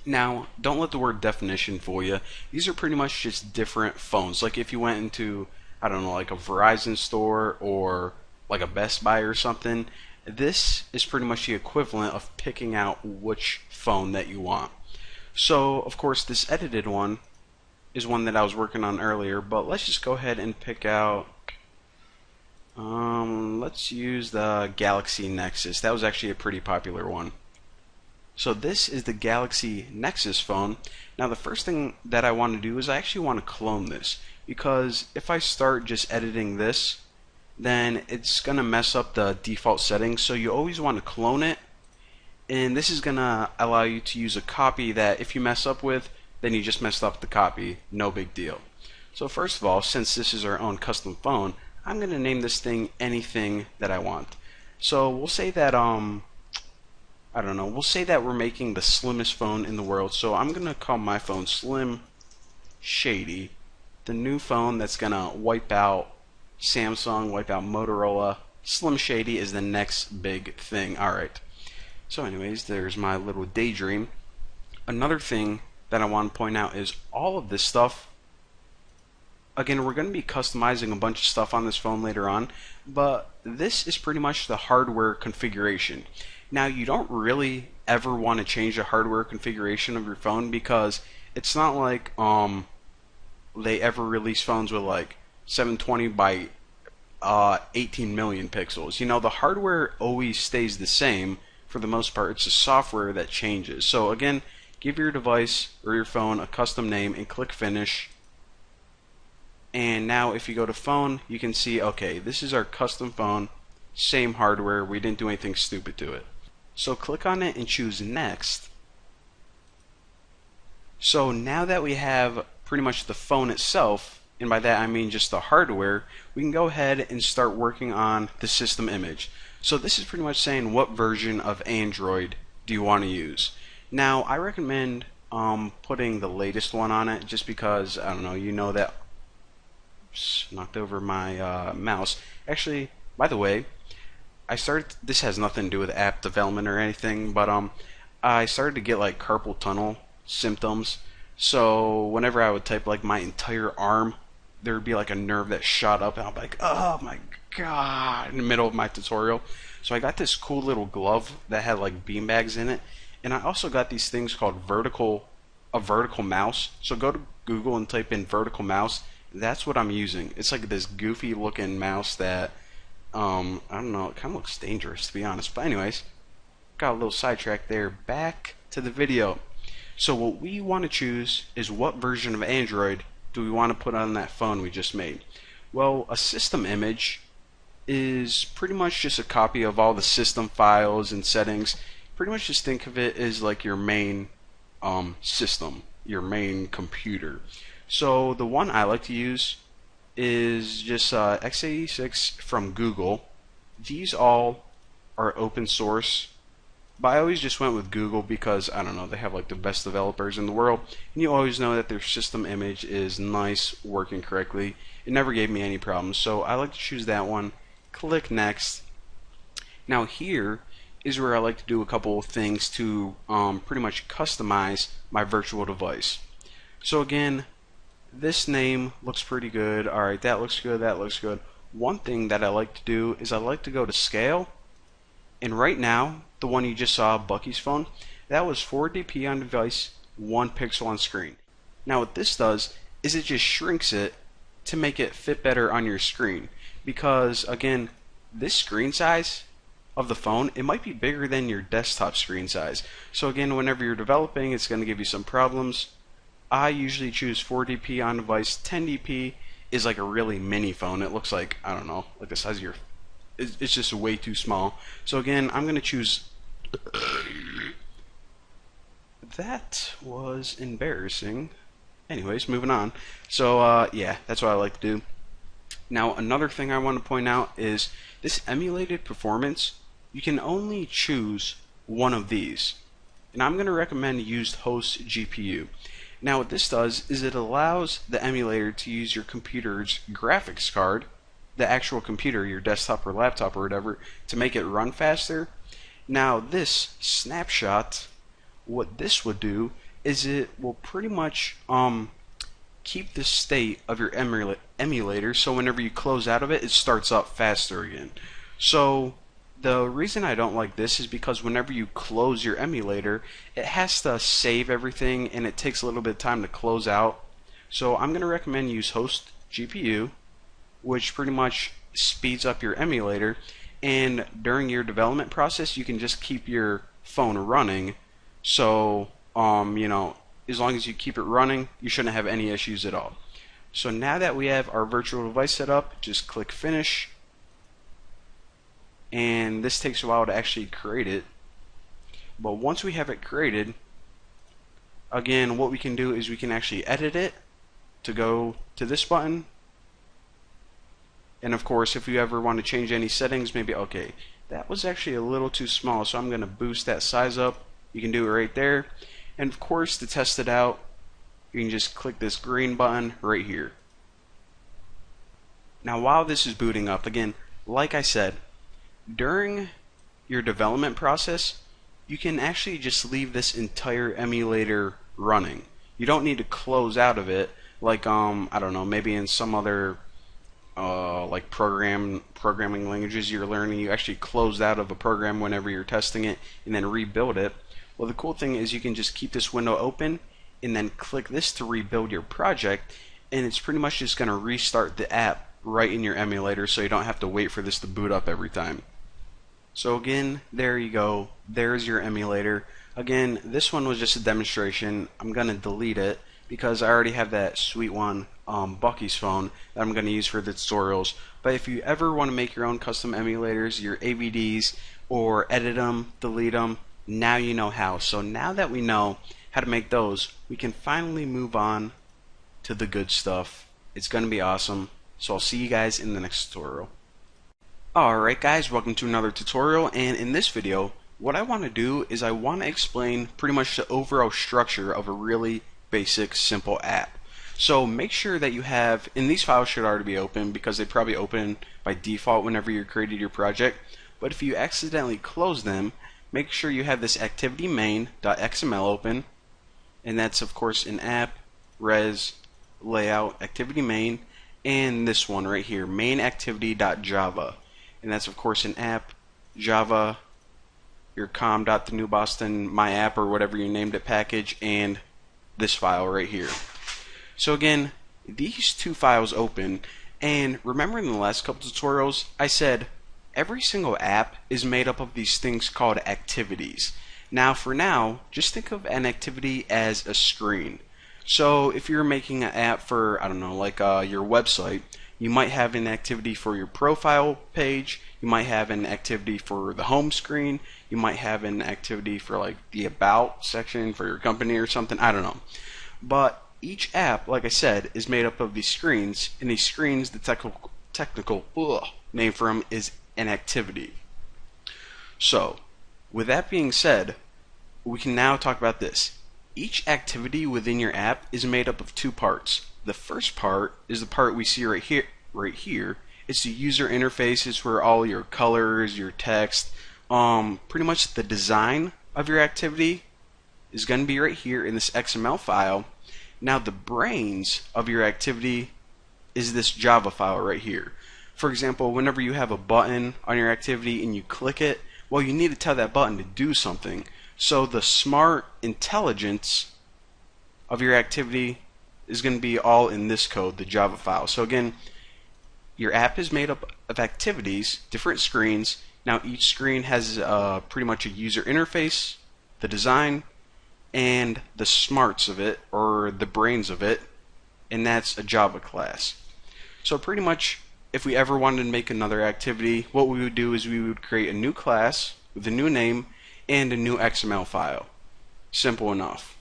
Now don't let the word definition fool you. These are pretty much just different phones. Like if you went into, I don't know, like a Verizon store or like a Best Buy or something, this is pretty much the equivalent of picking out which phone that you want. So of course this edited one is one that I was working on earlier, but let's just go ahead and pick out, let's use the Galaxy Nexus. That was actually a pretty popular one. So this is the Galaxy Nexus phone. Now the first thing that I want to do is I actually want to clone this, because if I start just editing this, then it's going to mess up the default settings. So you always want to clone it, and this is going to allow you to use a copy that if you mess up with, then you just messed up the copy, no big deal. So first of all, since this is our own custom phone, I'm going to name this thing anything that I want. So we'll say that I don't know, we'll say that we're making the slimmest phone in the world. So I'm going to call my phone Slim Shady, the new phone that's going to wipe out Samsung, wipe out Motorola. Slim Shady is the next big thing. Alright, so anyways, there's my little daydream. Another thing that I want to point out is all of this stuff, again, we're going to be customizing a bunch of stuff on this phone later on, but this is pretty much the hardware configuration. Now you don't really ever want to change the hardware configuration of your phone, because it's not like they ever release phones with like 720 by 18 million pixels. You know, the hardware always stays the same for the most part. It's the software that changes. So again, give your device or your phone a custom name and click finish. And now if you go to phone, you can see, okay, this is our custom phone, same hardware, we didn't do anything stupid to it. So click on it and choose next. So now that we have pretty much the phone itself, and by that I mean just the hardware, we can go ahead and start working on the system image. So this is pretty much saying what version of Android do you want to use. Now I recommend putting the latest one on it, just because, I don't know, you know that, knocked over my mouse. Actually, by the way, this has nothing to do with app development or anything, but I started to get like carpal tunnel symptoms. So whenever I would type like my entire arm, there would be like a nerve that shot up, and I'd be like, oh my god, in the middle of my tutorial. So I got this cool little glove that had like beanbags in it, and I also got these things called a vertical mouse. So go to Google and type in vertical mouse. That's what I'm using. It's like this goofy looking mouse that I don't know, it kind of looks dangerous to be honest. But anyways, got a little sidetracked there. Back to the video. So what we want to choose is what version of Android do we want to put on that phone we just made. Well, a system image is pretty much just a copy of all the system files and settings. Pretty much just think of it as like your main system, your main computer. So the one I like to use is just x86 from Google. These all are open source, but I always just went with Google because, I don't know, they have like the best developers in the world, and you always know that their system image is nice, working correctly. It never gave me any problems, so I like to choose that one. Click next. Now here is where I like to do a couple of things to pretty much customize my virtual device. So again, this name looks pretty good. Alright, that looks good, that looks good. One thing that I like to do is I like to go to scale, and right now the one you just saw, Bucky's phone, that was 4 dp on device, 1 pixel on screen. Now what this does is it just shrinks it to make it fit better on your screen, because again, this screen size of the phone, it might be bigger than your desktop screen size. So again, whenever you're developing, it's going to give you some problems. I usually choose 4DP on device. 10DP is like a really mini phone. It looks like, I don't know, like the size of your, it's just way too small. So again, I'm going to choose, that was embarrassing. Anyways, moving on. So yeah, that's what I like to do. Now another thing I want to point out is this emulated performance, you can only choose one of these. And I'm going to recommend used host GPU. Now what this does is it allows the emulator to use your computer's graphics card, the actual computer, your desktop or laptop or whatever, to make it run faster. Now this snapshot, what this would do is it will pretty much keep the state of your emulator, so whenever you close out of it, it starts up faster again. So the reason I don't like this is because whenever you close your emulator, it has to save everything and it takes a little bit of time to close out. So I'm going to recommend use host GPU, which pretty much speeds up your emulator, and during your development process you can just keep your phone running. So you know, as long as you keep it running, you shouldn't have any issues at all. So now that we have our virtual device set up, just click finish. And this takes a while to actually create it. But once we have it created, again, what we can do is we can actually edit it to go to this button. And of course, if you ever want to change any settings, maybe, okay, that was actually a little too small, so I'm going to boost that size up. You can do it right there. And of course, to test it out, you can just click this green button right here. Now while this is booting up, again, like I said, during your development process, you can actually just leave this entire emulator running. You don't need to close out of it like I don't know, maybe in some other like programming languages you're learning, you actually close out of a program whenever you're testing it and then rebuild it. Well, the cool thing is you can just keep this window open and then click this to rebuild your project, and it's pretty much just going to restart the app right in your emulator, so you don't have to wait for this to boot up every time. So again, there you go. There's your emulator. Again, this one was just a demonstration. I'm going to delete it because I already have that sweet one, Bucky's phone, that I'm going to use for the tutorials. But if you ever want to make your own custom emulators, your AVDs, or edit them, delete them, now you know how. So now that we know how to make those, we can finally move on to the good stuff. It's going to be awesome. So I'll see you guys in the next tutorial. Alright guys, welcome to another tutorial, and in this video what I want to do is I want to explain pretty much the overall structure of a really basic simple app. So make sure that you have, and these files should already be open because they probably open by default whenever you created your project, but if you accidentally close them, make sure you have this activity main.xml open, and that's of course an app, res, layout, activity main, and this one right here, main activity.java. And that's of course an app, Java, your com.thenewboston, my app, or whatever you named it package, and this file right here. So again, these two files open, and remember in the last couple tutorials, I said every single app is made up of these things called activities. Now for now, just think of an activity as a screen. So if you're making an app for, I don't know, like your website, you might have an activity for your profile page, you might have an activity for the home screen, you might have an activity for like the about section for your company or something, I don't know. But each app, like I said, is made up of these screens, and these screens, the technical name for them is an activity. So, with that being said, we can now talk about this. Each activity within your app is made up of two parts. The first part is the part we see right here. It's the user interface. It's where all your colors, your text, pretty much the design of your activity is going to be right here in this XML file. Now the brains of your activity is this Java file right here. For example, whenever you have a button on your activity and you click it, well, you need to tell that button to do something. So the smart intelligence of your activity is going to be all in this code, the Java file. So again, your app is made up of activities, different screens. Now each screen has pretty much a user interface, the design, and the smarts of it, or the brains of it, and that's a Java class. So pretty much, if we ever wanted to make another activity, what we would do is we would create a new class with a new name and a new XML file. Simple enough.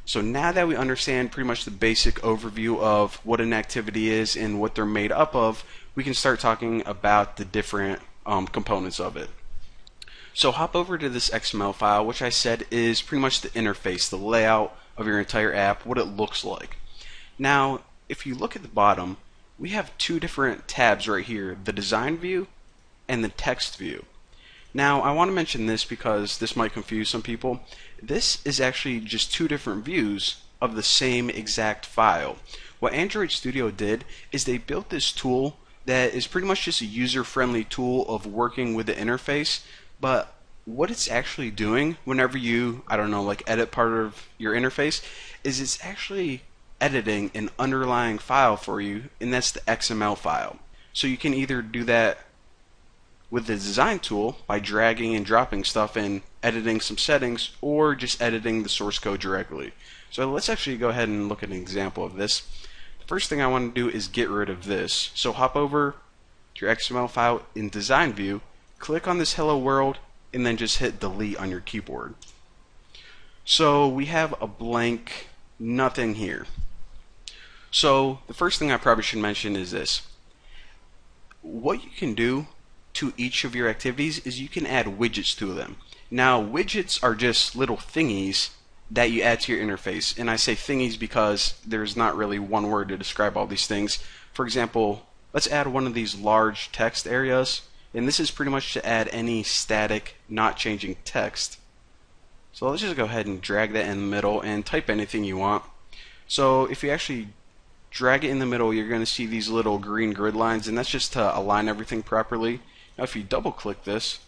So now that we understand pretty much the basic overview of what an activity is and what they're made up of, we can start talking about the different components of it. So hop over to this XML file, which I said is pretty much the interface, the layout of your entire app, what it looks like. Now, if you look at the bottom, we have two different tabs right here, the design view and the text view. Now, I want to mention this because this might confuse some people. This is actually just two different views of the same exact file. What Android Studio did is they built this tool that is pretty much just a user-friendly tool of working with the interface, but what it's actually doing whenever you, I don't know, like edit part of your interface, is it's actually editing an underlying file for you, and that's the XML file. So you can either do that with the design tool by dragging and dropping stuff and editing some settings, or just editing the source code directly. So let's actually go ahead and look at an example of this. The first thing I want to do is get rid of this. So hop over to your XML file in design view, click on this hello world, and then just hit delete on your keyboard. So we have a blank nothing here. So the first thing I probably should mention is this. What you can do to each of your activities is you can add widgets to them. Now, widgets are just little thingies that you add to your interface, and I say thingies because there's not really one word to describe all these things. For example, let's add one of these large text areas, and this is pretty much to add any static, not changing text. So let's just go ahead and drag that in the middle and type anything you want. So if you actually drag it in the middle, you're going to see these little green grid lines, and that's just to align everything properly. Now if you double click this,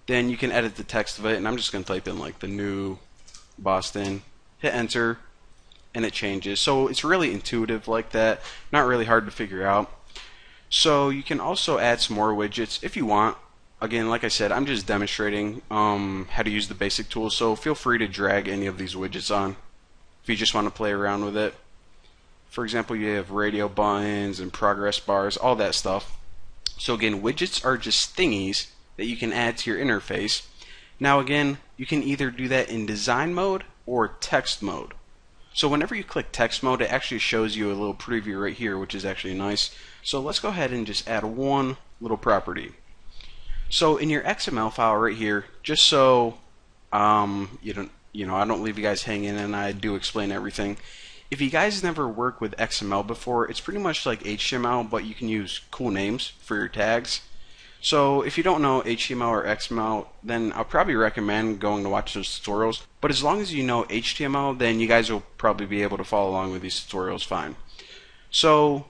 then you can edit the text of it, and I'm just going to type in like the new Boston, hit enter, and it changes. So it's really intuitive like that, not really hard to figure out. So you can also add some more widgets if you want. Again, like I said, I'm just demonstrating how to use the basic tools, so feel free to drag any of these widgets on if you just want to play around with it. For example, you have radio buttons and progress bars, all that stuff. So again, widgets are just thingies that you can add to your interface. Now again, you can either do that in design mode or text mode. So whenever you click text mode, it actually shows you a little preview right here, which is actually nice. So let's go ahead and just add one little property. So in your XML file right here, just so I don't leave you guys hanging and I do explain everything. If you guys never worked with XML before, it's pretty much like HTML, but you can use cool names for your tags. So if you don't know HTML or XML, then I'll probably recommend going to watch those tutorials. But as long as you know HTML, then you guys will probably be able to follow along with these tutorials fine. So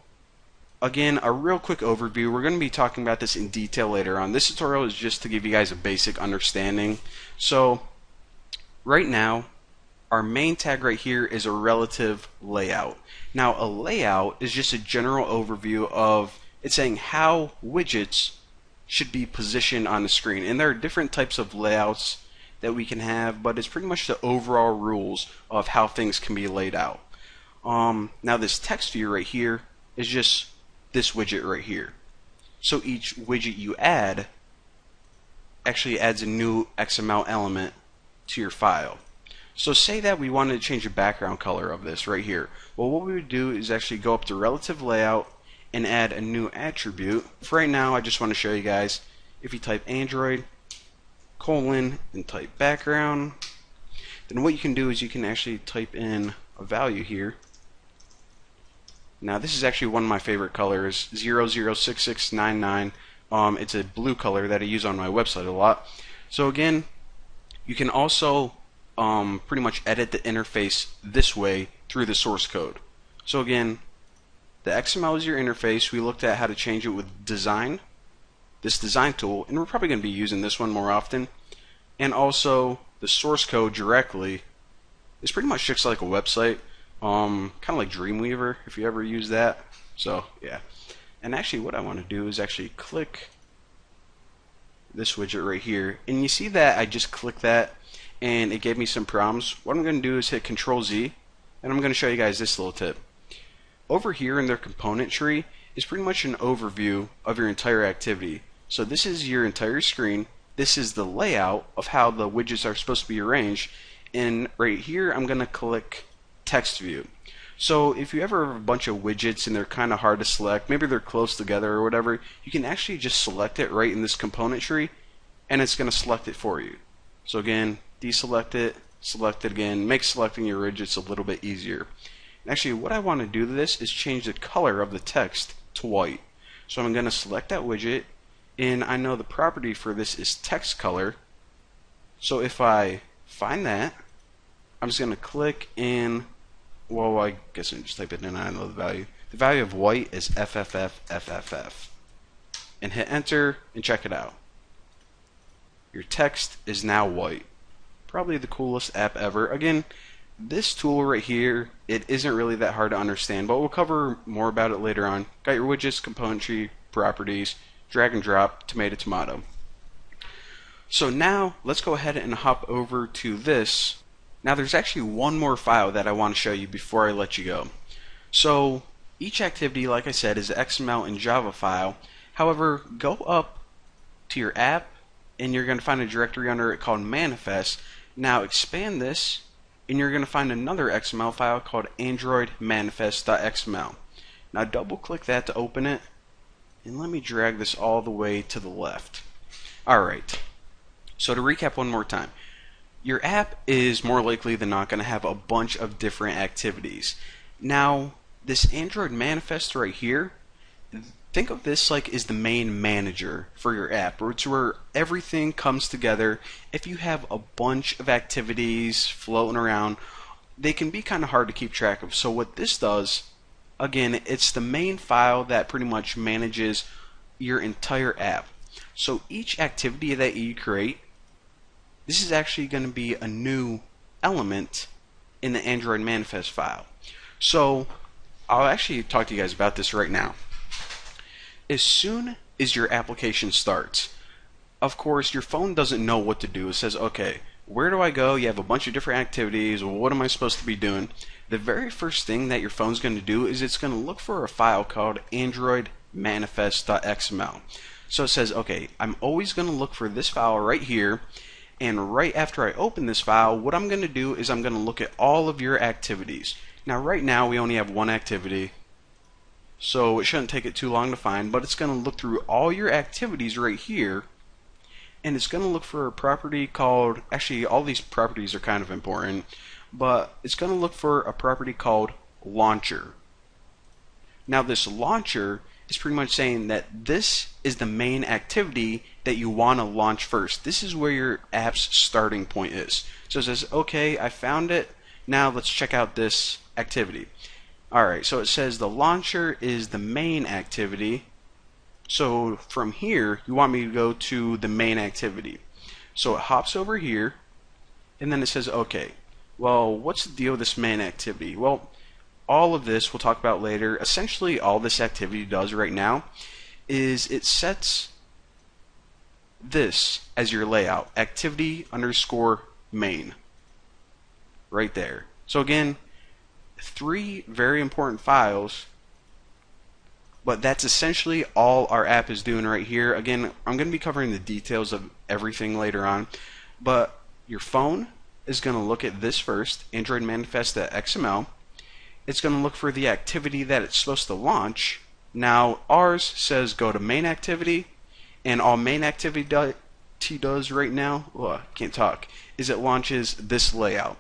again, a real quick overview. We're going to be talking about this in detail later on. This tutorial is just to give you guys a basic understanding. So right now, our main tag right here is a relative layout. Now a layout is just a general overview of it's saying how widgets should be positioned on the screen. And there are different types of layouts that we can have, but it's pretty much the overall rules of how things can be laid out. Now this text view right here is just this widget right here. So each widget you add actually adds a new XML element to your file. So say that we wanted to change the background color of this right here. Well, what we would do is actually go up to relative layout and add a new attribute. For right now, I just want to show you guys, if you type Android colon and type background, then what you can do is you can actually type in a value here. Now this is actually one of my favorite colors, 006699. It's a blue color that I use on my website a lot. So again, you can also pretty much edit the interface this way through the source code. So again, the XML is your interface. We looked at how to change it with design, this design tool, and we're probably going to be using this one more often. And also the source code directly is pretty much just like a website, kind of like Dreamweaver if you ever use that. So yeah. And actually what I want to do is actually click this widget right here, and you see that I just click that and it gave me some problems. What I'm going to do is hit Control Z, and I'm going to show you guys this little tip. Over here in their component tree is pretty much an overview of your entire activity. So this is your entire screen. This is the layout of how the widgets are supposed to be arranged. And right here I'm going to click Text View. So if you ever have a bunch of widgets and they're kind of hard to select, maybe they're close together or whatever, you can actually just select it right in this component tree, and it's going to select it for you. So again, deselect it, select it again, make selecting your widgets a little bit easier. Actually, what I want to do to this is change the color of the text to white. So I'm going to select that widget, and I know the property for this is text color. So if I find that, I'm just going to click in, well, I guess I can just type it in and I know the value. The value of white is FFFFFF. And hit enter and check it out. Your text is now white. Probably the coolest app ever. Again, this tool right here, it isn't really that hard to understand, but we'll cover more about it later on. Got your widgets, component tree, properties, drag and drop, tomato, tomato. So now let's go ahead and hop over to this. Now there's actually one more file that I want to show you before I let you go. So each activity, like I said, is an XML and Java file. However, go up to your app and you're going to find a directory under it called manifest. Now expand this and you're going to find another XML file called Android manifest.xml. Now double click that to open it, and let me drag this all the way to the left. Alright, so to recap one more time, your app is more likely than not going to have a bunch of different activities. Now this Android manifest right here, think of this like is the main manager for your app, or it's where everything comes together. If you have a bunch of activities floating around, they can be kind of hard to keep track of. So what this does, again, it's the main file that pretty much manages your entire app. So each activity that you create, this is actually going to be a new element in the Android manifest file. So I'll actually talk to you guys about this right now. As soon as your application starts, of course, your phone doesn't know what to do. It says, okay, where do I go? You have a bunch of different activities. What am I supposed to be doing? The very first thing that your phone's going to do is it's going to look for a file called Android manifest.xml. So it says, okay, I'm always going to look for this file right here, and right after I open this file, what I'm going to do is I'm going to look at all of your activities. Now right now we only have one activity, so it shouldn't take it too long to find, but it's going to look through all your activities right here, and it's going to look for a property called, actually all these properties are kind of important, but it's going to look for a property called launcher. Now this launcher is pretty much saying that this is the main activity that you want to launch first. This is where your app's starting point is. So it says, okay, I found it, now let's check out this activity. Alright, so it says the launcher is the main activity. So from here, you want me to go to the main activity. So it hops over here, and then it says, okay, well, what's the deal with this main activity? Well, all of this we'll talk about later. Essentially, all this activity does right now is it sets this as your layout, activity underscore main, right there. So again, 3 very important files, but that's essentially all our app is doing right here. Again, I'm going to be covering the details of everything later on, but your phone is going to look at this first, Android manifest.xml. It's going to look for the activity that it's supposed to launch. Now ours says go to main activity, and all main activity does right now, I can't talk, is it launches this layout.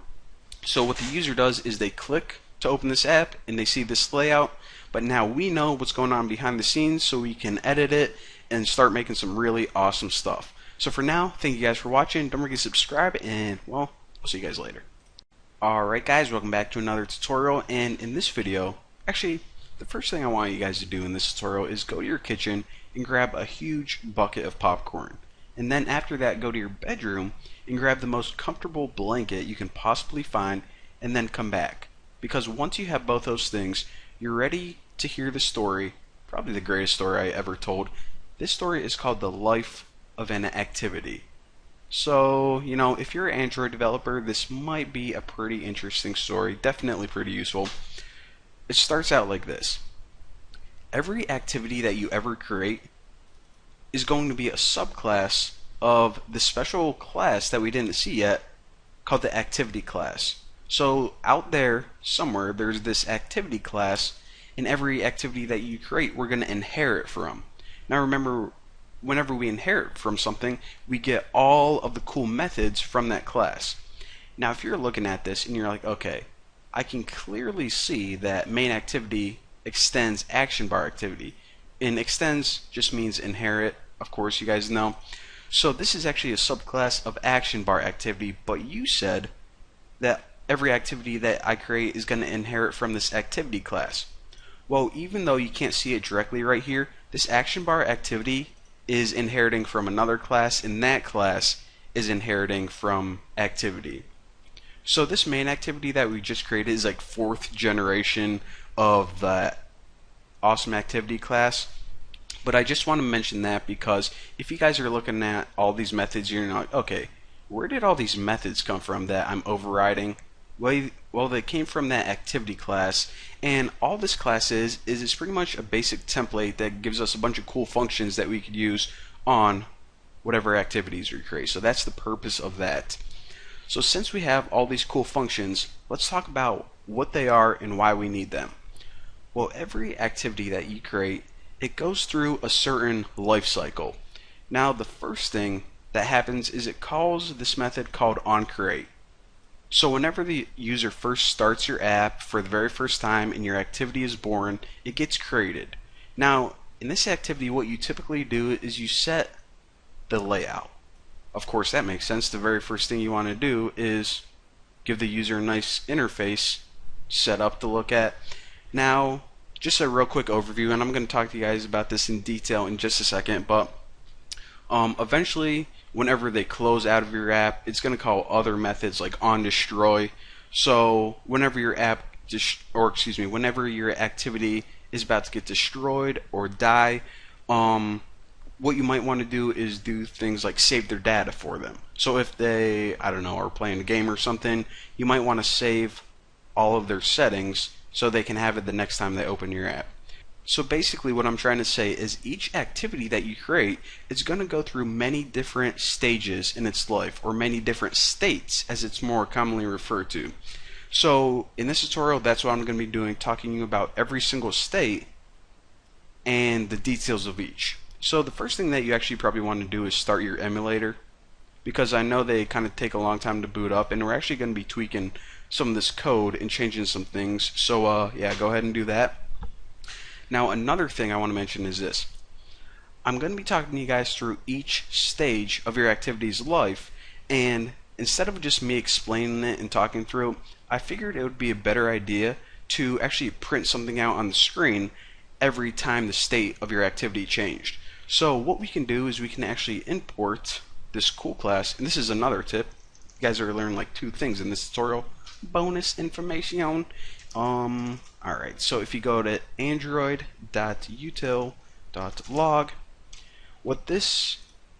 So what the user does is they click to open this app and they see this layout, but now we know what's going on behind the scenes, so we can edit it and start making some really awesome stuff. So for now, thank you guys for watching. Don't forget to subscribe, and well, I'll see you guys later. Alright guys, welcome back to another tutorial, and in this video, actually the first thing I want you guys to do in this tutorial is go to your kitchen and grab a huge bucket of popcorn. And then after that, go to your bedroom and grab the most comfortable blanket you can possibly find, and then come back. Because once you have both those things, you're ready to hear the story, probably the greatest story I ever told. This story is called The Life of an Activity. So, if you're an Android developer, this might be a pretty interesting story, definitely pretty useful. It starts out like this. Every activity that you ever create is going to be a subclass of the special class that we didn't see yet called the activity class. So out there somewhere there's this activity class, and every activity that you create we're going to inherit from. Now remember, whenever we inherit from something, we get all of the cool methods from that class. Now if you're looking at this and you're like, okay, I can clearly see that main activity extends action bar activity. And extends just means inherit, of course, you guys know. So this is actually a subclass of action bar activity, but you said that every activity that I create is going to inherit from this activity class. Well, even though you can't see it directly right here, this action bar activity is inheriting from another class, and that class is inheriting from activity. So this main activity that we just created is like fourth generation of the awesome activity class. But I just want to mention that because if you guys are looking at all these methods, you're like, okay, where did all these methods come from that I'm overriding? Well, they came from that activity class, and all this class is it's pretty much a basic template that gives us a bunch of cool functions that we could use on whatever activities we create. So that's the purpose of that. So since we have all these cool functions, let's talk about what they are and why we need them. Well, every activity that you create, it goes through a certain life cycle. Now the first thing that happens is it calls this method called onCreate. So whenever the user first starts your app for the very first time and your activity is born, it gets created. Now in this activity what you typically do is you set the layout. Of course that makes sense. The very first thing you want to do is give the user a nice interface set up to look at. Now just a real quick overview, and I'm going to talk to you guys about this in detail in just a second, but eventually whenever they close out of your app, it's going to call other methods like onDestroy. So whenever your app whenever your activity is about to get destroyed or die, what you might want to do is do things like save their data for them. So if they, I don't know, are playing a game or something, you might want to save all of their settings so they can have it the next time they open your app. So basically what I'm trying to say is each activity that you create is going to go through many different stages in its life, or many different states as it's more commonly referred to. So in this tutorial that's what I'm going to be doing, talking to you about every single state and the details of each. So the first thing that you actually probably want to do is start your emulator, because I know they kind of take a long time to boot up, and we're actually going to be tweaking some of this code and changing some things. So yeah, go ahead and do that. Now another thing I want to mention is this. I'm going to be talking to you guys through each stage of your activity's life, and instead of just me explaining it and talking through it, I figured it would be a better idea to actually print something out on the screen every time the state of your activity changed. So what we can do is we can actually import this cool class, and this is another tip. You guys are going to learn like 2 things in this tutorial. Bonus information. Alright, so if you go to android.util.log, what this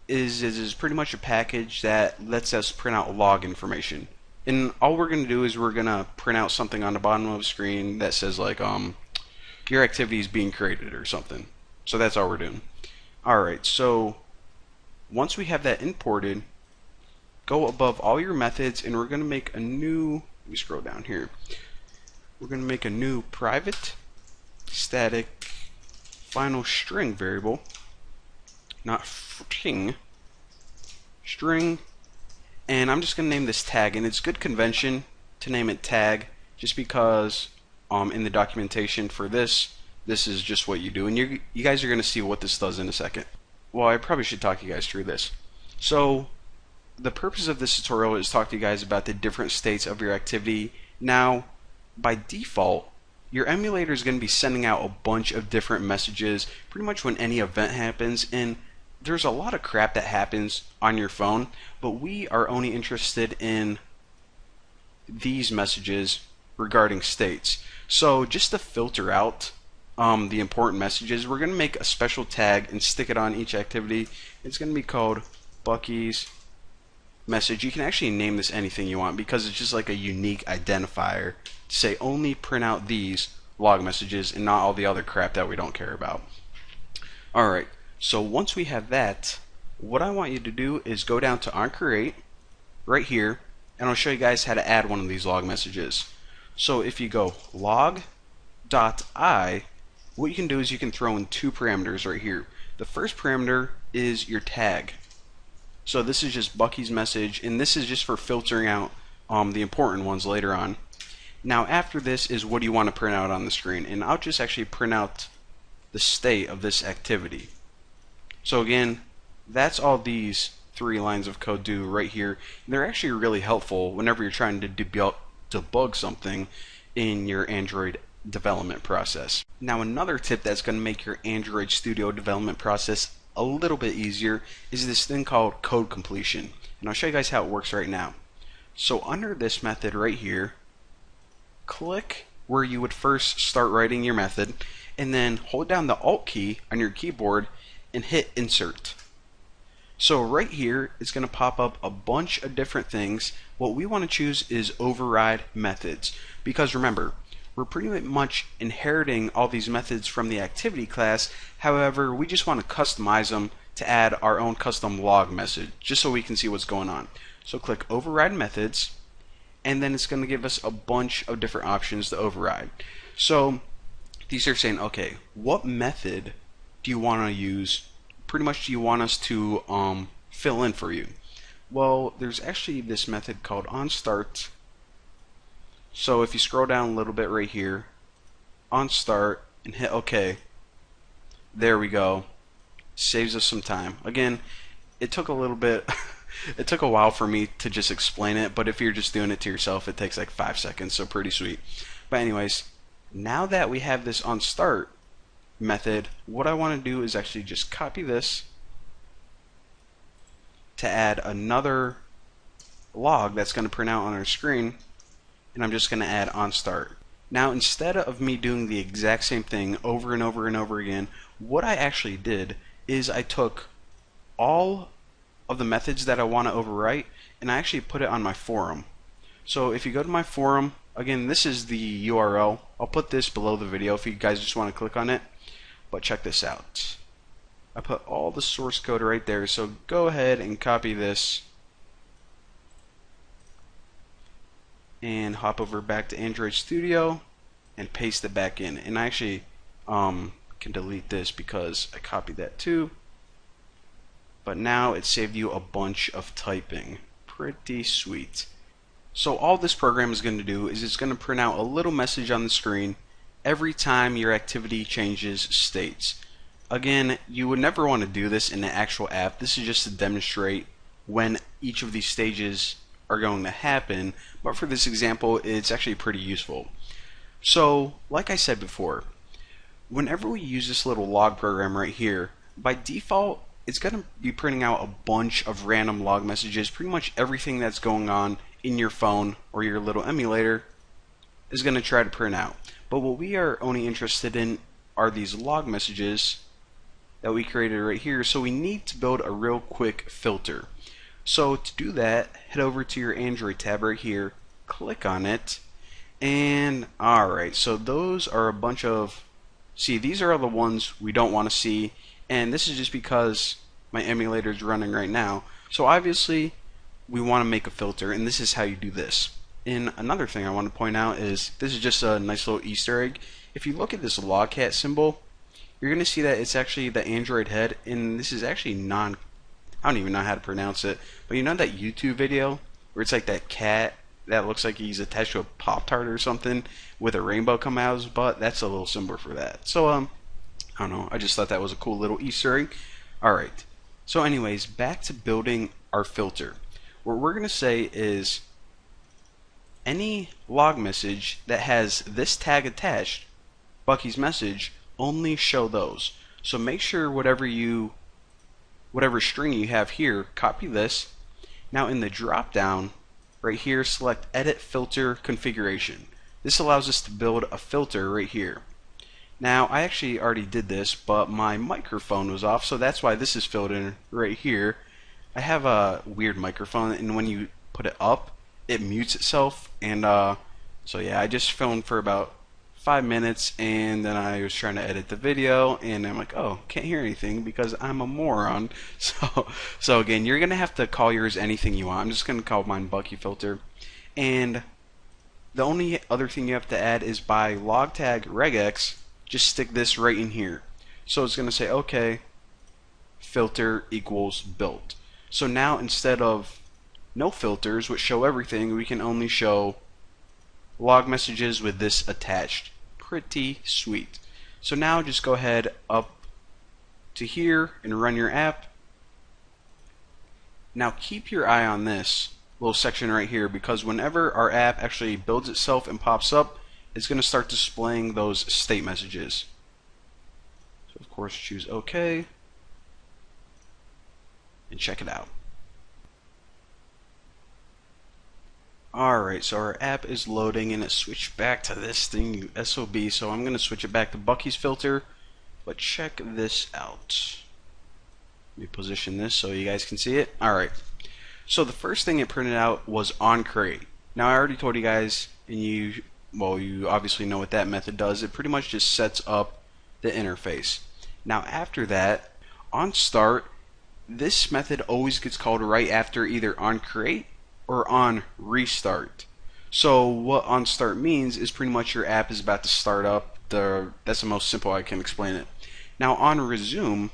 is pretty much a package that lets us print out log information. And all we're going to do is we're going to print out something on the bottom of the screen that says like your activity is being created or something. So that's all we're doing. Alright, so once we have that imported, go above all your methods and we're going to make a new, let me scroll down here. We're going to make a new private static final string variable, not string, and I'm just going to name this tag, and it's good convention to name it tag just because in the documentation for this is just what you do, and you guys are going to see what this does in a second. Well, I probably should talk you guys through this. So the purpose of this tutorial is to talk to you guys about the different states of your activity. Now by default your emulator is going to be sending out a bunch of different messages pretty much when any event happens, and there's a lot of crap that happens on your phone, but we are only interested in these messages regarding states. So just to filter out the important messages, we're going to make a special tag and stick it on each activity. It's going to be called Bucky's message, you can actually name this anything you want because it's just like a unique identifier to say only print out these log messages and not all the other crap that we don't care about. Alright, so once we have that, what I want you to do is go down to onCreate right here, and I'll show you guys how to add one of these log messages. So if you go log.i, what you can do is you can throw in two parameters right here. The first parameter is your tag. So this is just Bucky's message, and this is just for filtering out the important ones later on. Now after this is what do you want to print out on the screen, and I'll just actually print out the state of this activity. So again, that's all these 3 lines of code do right here. And they're actually really helpful whenever you're trying to debug something in your Android development process. Now another tip that's going to make your Android Studio development process a little bit easier is this thing called code completion. And I'll show you guys how it works right now. So under this method right here, click where you would first start writing your method, and then hold down the Alt key on your keyboard and hit insert. So right here it's going to pop up a bunch of different things. What we want to choose is override methods, because remember, we're pretty much inheriting all these methods from the activity class. However, we just want to customize them to add our own custom log message just so we can see what's going on. So click override methods, and then it's going to give us a bunch of different options to override. So these are saying, okay, what method do you want to use? Pretty much, do you want us to fill in for you? Well, there's actually this method called onStart. So if you scroll down a little bit right here, onStart, and hit OK, there we go. Saves us some time. Again, it took a little bit it took a while for me to just explain it, but if you're just doing it to yourself, it takes like 5 seconds, so pretty sweet. But anyways, now that we have this onStart method, what I want to do is actually just copy this to add another log that's going to print out on our screen, and I'm just going to add onStart. Now instead of me doing the exact same thing over and over and over again, what I actually did is I took all of the methods that I want to overwrite and I actually put it on my forum. So if you go to my forum, again, this is the URL. I'll put this below the video if you guys just want to click on it. But check this out. I put all the source code right there, so go ahead and copy this and hop over back to Android Studio and paste it back in. And I actually can delete this because I copied that too. But now it saved you a bunch of typing. Pretty sweet. So all this program is going to do is it's going to print out a little message on the screen every time your activity changes states. Again, you would never want to do this in the actual app. This is just to demonstrate when each of these stages are going to happen, but for this example it's actually pretty useful. So like I said before, whenever we use this little log program right here, by default it's going to be printing out a bunch of random log messages. Pretty much everything that's going on in your phone or your little emulator is going to try to print out. But what we are only interested in are these log messages that we created right here, so we need to build a real quick filter. So to do that, head over to your Android tab right here, click on it, and alright, so those are a bunch of, see, these are all the ones we don't want to see, and this is just because my emulator is running right now. So obviously we want to make a filter, and this is how you do this. And another thing I want to point out is this is just a nice little Easter egg. If you look at this logcat symbol, you're going to see that it's actually the Android head, and this is actually I don't even know how to pronounce it, but you know that YouTube video where it's like that cat that looks like he's attached to a Pop-Tart or something with a rainbow coming out of his butt? That's a little symbol for that. So I don't know, I just thought that was a cool little Easter egg. Alright, so anyways, back to building our filter. What we're going to say is any log message that has this tag attached, Bucky's message, only show those. So make sure whatever string you have here, copy this. Now in the drop down right here, select edit filter configuration. This allows us to build a filter right here. Now I actually already did this, but my microphone was off, so that's why this is filled in right here. I have a weird microphone, and when you put it up, it mutes itself. And so yeah, I just filmed for about 5 minutes, and then I was trying to edit the video, and I'm like, oh, can't hear anything because I'm a moron. So again, you're gonna have to call yours anything you want. I'm just gonna call mine Bucky Filter, and the only other thing you have to add is by log tag regex, just stick this right in here. So it's gonna say, okay, filter equals built. So now instead of no filters, which show everything, we can only show log messages with this attached. Pretty sweet. So now just go ahead up to here and run your app. Now keep your eye on this little section right here, because whenever our app actually builds itself and pops up, it's going to start displaying those state messages. So of course choose OK and check it out. Alright, so our app is loading and it switched back to this thing, you SOB, so I'm going to switch it back to Bucky's filter, but check this out. Let me position this so you guys can see it. Alright, so the first thing it printed out was on create. Now I already told you guys, and you obviously know what that method does. It pretty much just sets up the interface. Now after that, on start, this method always gets called right after either on create or on restart. So what on start means is pretty much your app is about to start up. That's the most simple I can explain it. Now on resume,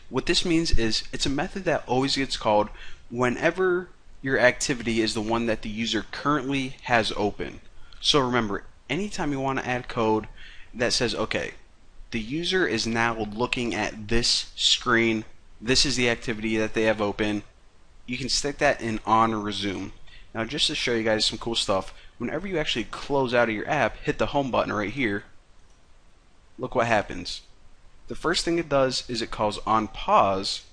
what this means is it's a method that always gets called whenever your activity is the one that the user currently has open. So remember, anytime you want to add code that says, okay, the user is now looking at this screen, this is the activity that they have open, you can stick that in on resume. Now just to show you guys some cool stuff, whenever you actually close out of your app, hit the home button right here, look what happens. The first thing it does is it calls on pause,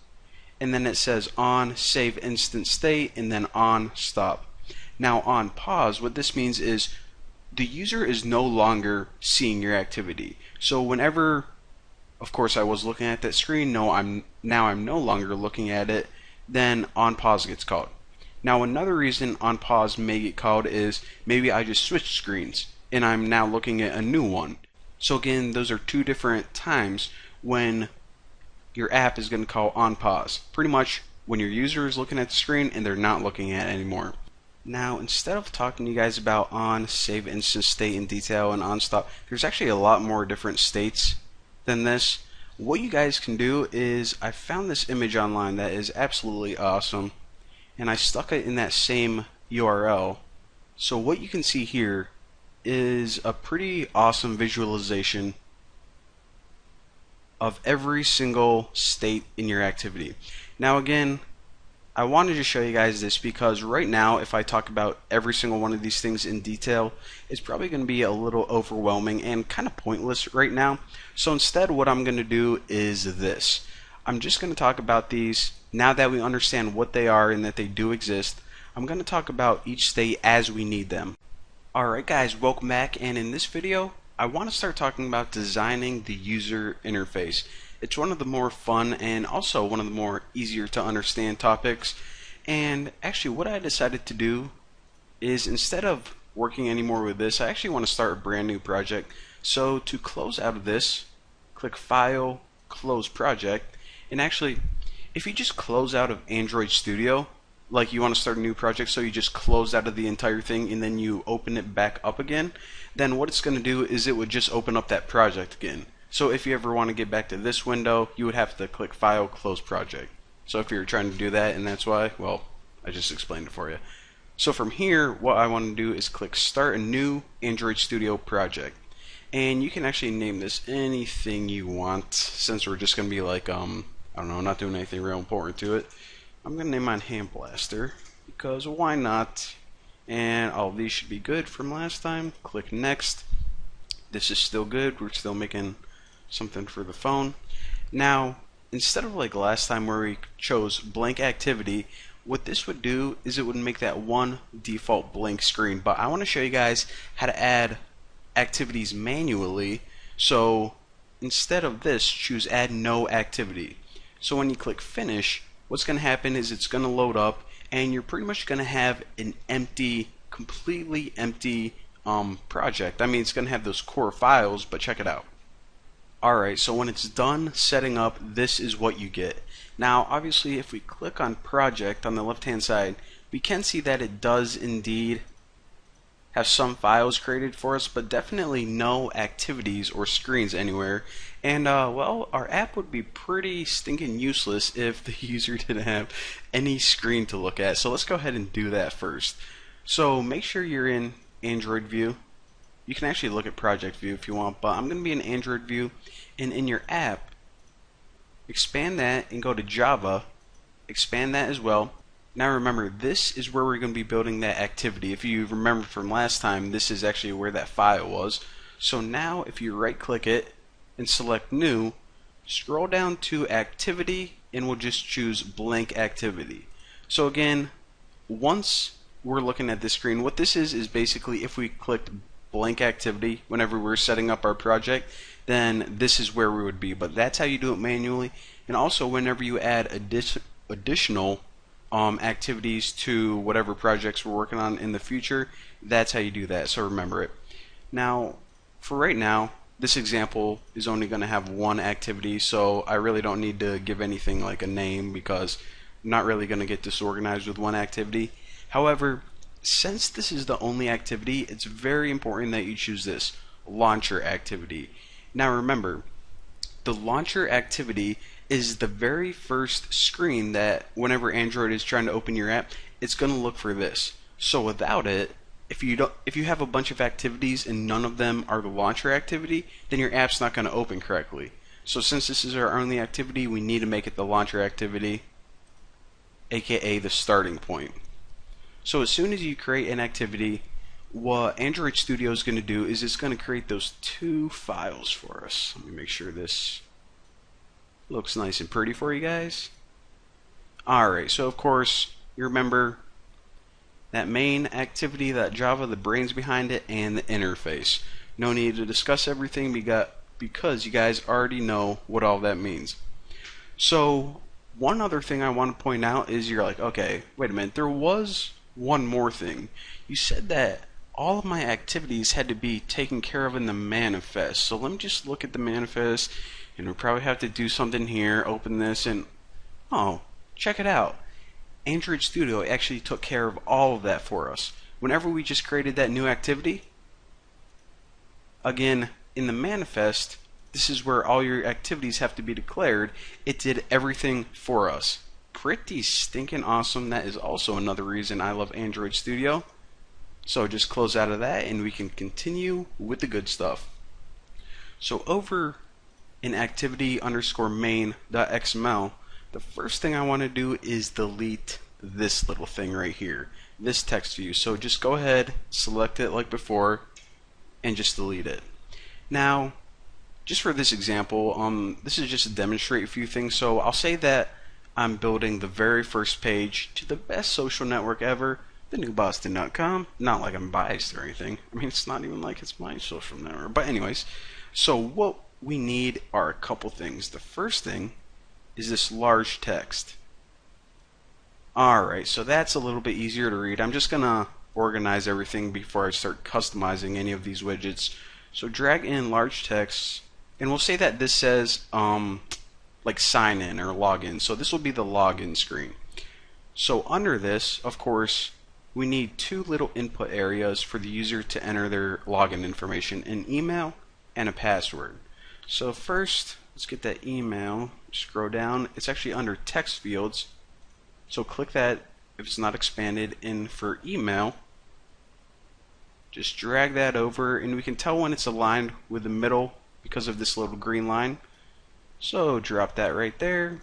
and then it says on save instant state, and then on stop. Now on pause, what this means is the user is no longer seeing your activity. So whenever, of course, I was looking at that screen, now I'm no longer looking at it, then on pause gets called. Now another reason on pause may get called is maybe I just switched screens and I'm now looking at a new one. So again, those are two different times when your app is going to call on pause. Pretty much when your user is looking at the screen and they're not looking at it anymore. Now instead of talking to you guys about on save instant state in detail and on stop, there's actually a lot more different states than this. What you guys can do is, I found this image online that is absolutely awesome, and I stuck it in that same URL. So what you can see here is a pretty awesome visualization of every single state in your activity. Now again, I wanted to show you guys this because right now, if I talk about every single one of these things in detail, it's probably going to be a little overwhelming and kind of pointless right now. So instead, what I'm going to do is this. I'm just going to talk about these now that we understand what they are and that they do exist. I'm going to talk about each state as we need them. Alright guys, welcome back, and in this video, I want to start talking about designing the user interface. It's one of the more fun and also one of the more easier to understand topics. And actually what I decided to do is, instead of working anymore with this, I actually want to start a brand new project. So to close out of this, click File, Close Project, and actually if you just close out of Android Studio, like you want to start a new project, so you just close out of the entire thing and then you open it back up again, then what it's going to do is it would just open up that project again. So if you ever want to get back to this window, you would have to click File, Close Project. So if you're trying to do that and that's why, well, I just explained it for you. So from here, what I want to do is click Start a New Android Studio Project. And you can actually name this anything you want, since we're just going to be like, I don't know, not doing anything real important to it. I'm going to name mine Hand Blaster, because why not? And all of these should be good from last time. Click Next. This is still good. We're still making something for the phone. Now, instead of like last time where we chose blank activity, what this would do is it would make that one default blank screen. But I want to show you guys how to add activities manually. So instead of this, choose Add No Activity. So when you click Finish, what's going to happen is it's going to load up, and you're pretty much going to have an empty, completely empty project. I mean, it's going to have those core files, but check it out. Alright, so when it's done setting up, this is what you get. Now, obviously, if we click on Project on the left-hand side, we can see that it does indeed have some files created for us, but definitely no activities or screens anywhere. And, well, our app would be pretty stinking useless if the user didn't have any screen to look at. So let's go ahead and do that first. So make sure you're in Android view. You can actually look at project view if you want, but I'm going to be in Android view, and in your app, expand that and go to Java, expand that as well. Now remember, this is where we're going to be building that activity. If you remember from last time, this is actually where that file was. So now if you right click it and select new, scroll down to activity, and we'll just choose blank activity. So again, once we're looking at this screen, what this is basically if we clicked blank activity whenever we're setting up our project, then this is where we would be. But that's how you do it manually. And also whenever you add additional activities to whatever projects we're working on in the future, that's how you do that. So remember it. Now, for right now, this example is only going to have one activity, so I really don't need to give anything like a name because I'm not really going to get disorganized with one activity. However, since this is the only activity, it's very important that you choose this launcher activity. Now remember, the launcher activity is the very first screen that whenever Android is trying to open your app, it's going to look for this. So without it, if you have a bunch of activities and none of them are the launcher activity, then your app's not going to open correctly. So since this is our only activity, we need to make it the launcher activity, aka the starting point. So as soon as you create an activity, what Android Studio is going to do is it's going to create those two files for us. Let me make sure this looks nice and pretty for you guys. Alright, so of course, you remember that main activity, that Java, the brains behind it, and the interface. No need to discuss everything because you guys already know what all that means. So, one other thing I want to point out is you're like, okay, wait a minute, there was one more thing. You said that all of my activities had to be taken care of in the manifest. So let me just look at the manifest, and we'll probably have to do something here, open this, and oh, check it out. Android Studio actually took care of all of that for us. Whenever we just created that new activity, again, in the manifest, this is where all your activities have to be declared. It did everything for us. Pretty stinking awesome. That is also another reason I love Android Studio. So just close out of that and we can continue with the good stuff. So over in activity underscore main.xml, the first thing I want to do is delete this little thing right here, this text view. So just go ahead, select it like before, and just delete it. Now, just for this example, this is just to demonstrate a few things. So I'll say that I'm building the very first page to the best social network ever, thenewboston.com. Not like I'm biased or anything. I mean, it's not even like it's my social network. But anyways, so what we need are a couple things. The first thing is this large text. Alright, so that's a little bit easier to read. I'm just going to organize everything before I start customizing any of these widgets. So drag in large text, and we'll say that this says like sign in or login. So this will be the login screen. So under this, of course, we need two little input areas for the user to enter their login information, an email and a password. So first, let's get that email. Scroll down. It's actually under text fields. So click that if it's not expanded. And for email, just drag that over, and we can tell when it's aligned with the middle because of this little green line. So drop that right there.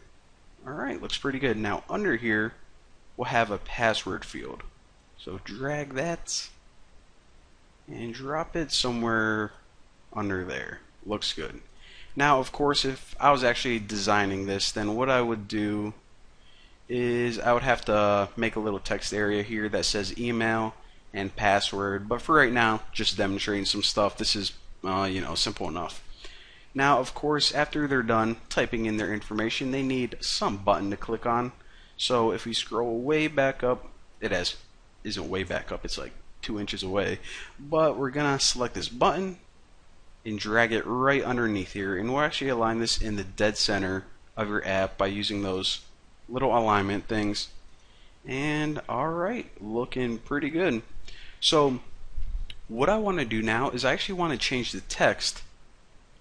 Alright, looks pretty good. Now under here, we'll have a password field. So drag that and drop it somewhere under there. Looks good. Now, of course, if I was actually designing this, then what I would do is I would have to make a little text area here that says email and password. But for right now, just demonstrating some stuff, this is, simple enough. Now, of course, after they're done typing in their information, they need some button to click on. So if we scroll way back up, isn't way back up, it's like 2 inches away. But we're gonna select this button and drag it right underneath here, and we'll actually align this in the dead center of your app by using those little alignment things. And alright, looking pretty good. So what I want to do now is I actually want to change the text